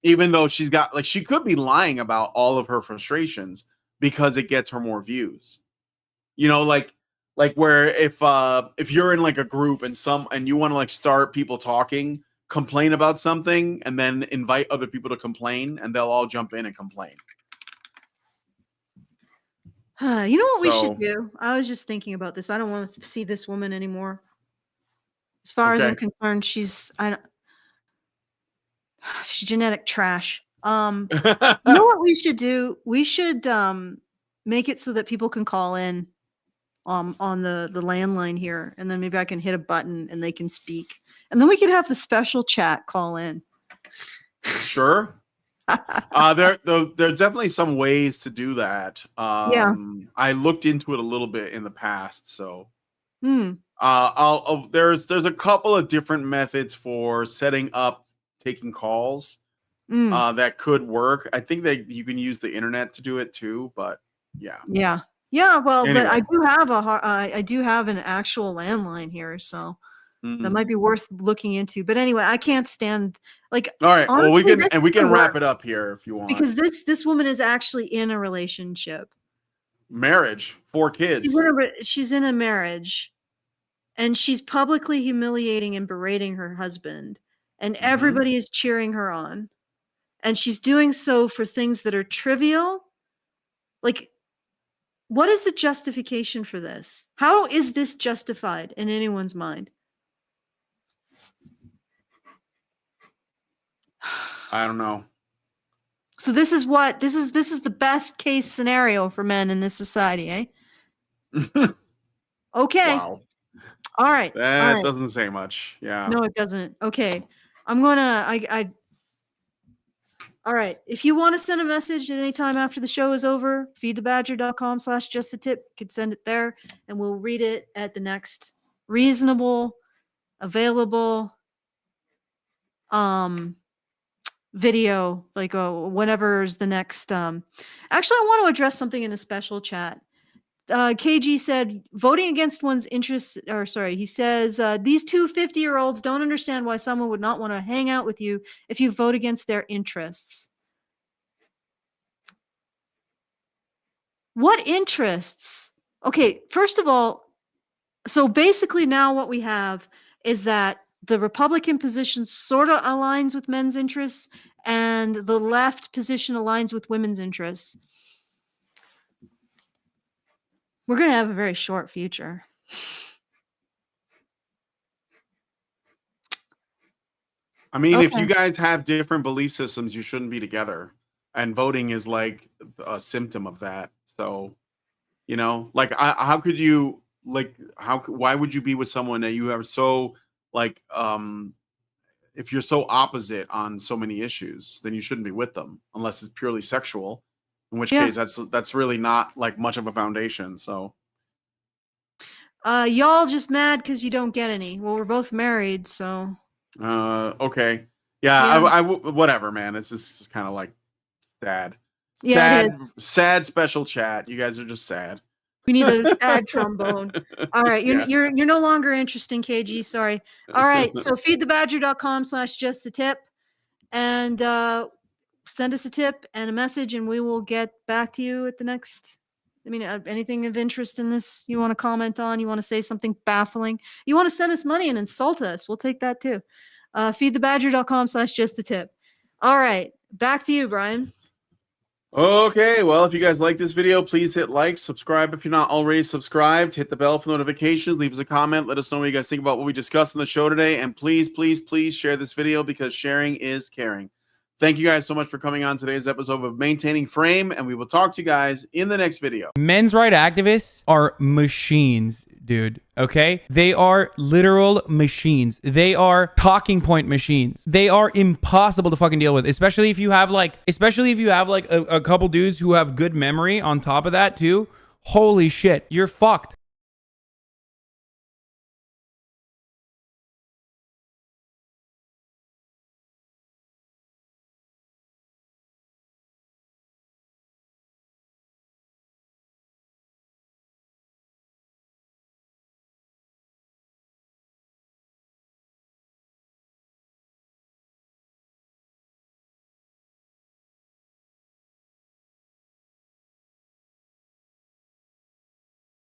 Even though she could be lying about all of her frustrations because it gets her more views. Where if you're in a group and you want to start people talking, complain about something, and then invite other people to complain, and they'll all jump in and complain. You know what we should do? I was just thinking about this. I don't want to see this woman anymore. As far as I'm concerned, she's genetic trash. You know what we should do? We should make it so that people can call in on the landline here, and then maybe I can hit a button and they can speak. And then we could have the special chat call in. Sure. There are definitely some ways to do that. Yeah. I looked into it a little bit in the past, so. Hmm. There's a couple of different methods for setting up taking calls that could work. I think that you can use the internet to do it too, but yeah. Well, anyway. But I do have an actual landline here, so that might be worth looking into. But anyway, I can't stand all right. Honestly, well, we can wrap it up here if you want, because this woman is actually in a relationship, marriage, 4 kids. She's in a marriage, and she's publicly humiliating and berating her husband, and everybody is cheering her on, and she's doing so for things that are trivial. What is the justification for this? How is this justified in anyone's mind? I don't know. So this is the best case scenario for men in this society, eh? Okay. Wow. All right. That doesn't say much. Yeah. No, it doesn't. Okay. I'm gonna All right. If you want to send a message at any time after the show is over, feedthebadger.com/justthetip. You can send it there and we'll read it at the next reasonable, available video, like whenever is the next actually I want to address something in a special chat. KG said voting against one's interests, or sorry, he says these two 50-year-olds don't understand why someone would not want to hang out with you if you vote against their interests. What interests? Okay, first of all, so basically now what we have is that the Republican position sort of aligns with men's interests and the left position aligns with women's interests. We're going to have a very short future. I mean, if you guys have different belief systems, you shouldn't be together. And voting is like a symptom of that. So, you know, like, how could you, like, why would you be with someone that you have so, like, if you're so opposite on so many issues, then you shouldn't be with them unless it's purely sexual, in which case that's really not like much of a foundation. So, y'all just mad because you don't get any. Well, we're both married, so. Okay. Yeah. Whatever, man. It's just kind of like sad. Yeah. Sad special chat. You guys are just sad. We need a sad trombone. All right. You're no longer interesting, KG. Sorry. All right. So feedthebadger.com/justthetip and send us a tip and a message and we will get back to you at the next. I mean, anything of interest in this you want to comment on, you want to say something baffling, you want to send us money and insult us, we'll take that too. Feedthebadger.com/justthetip. All right. Back to you, Brian. Okay, well, if you guys like this video, please hit like, subscribe if you're not already subscribed, hit the bell for notifications, leave us a comment, let us know what you guys think about what we discussed in the show today, and please, please, please share this video because sharing is caring. Thank you guys so much for coming on today's episode of Maintaining Frame, and we will talk to you guys in the next video. Men's rights activists are machines, dude. Okay? They are literal machines. They are talking point machines. They are impossible to fucking deal with, especially if you have like a couple dudes who have good memory on top of that too. Holy shit, you're fucked.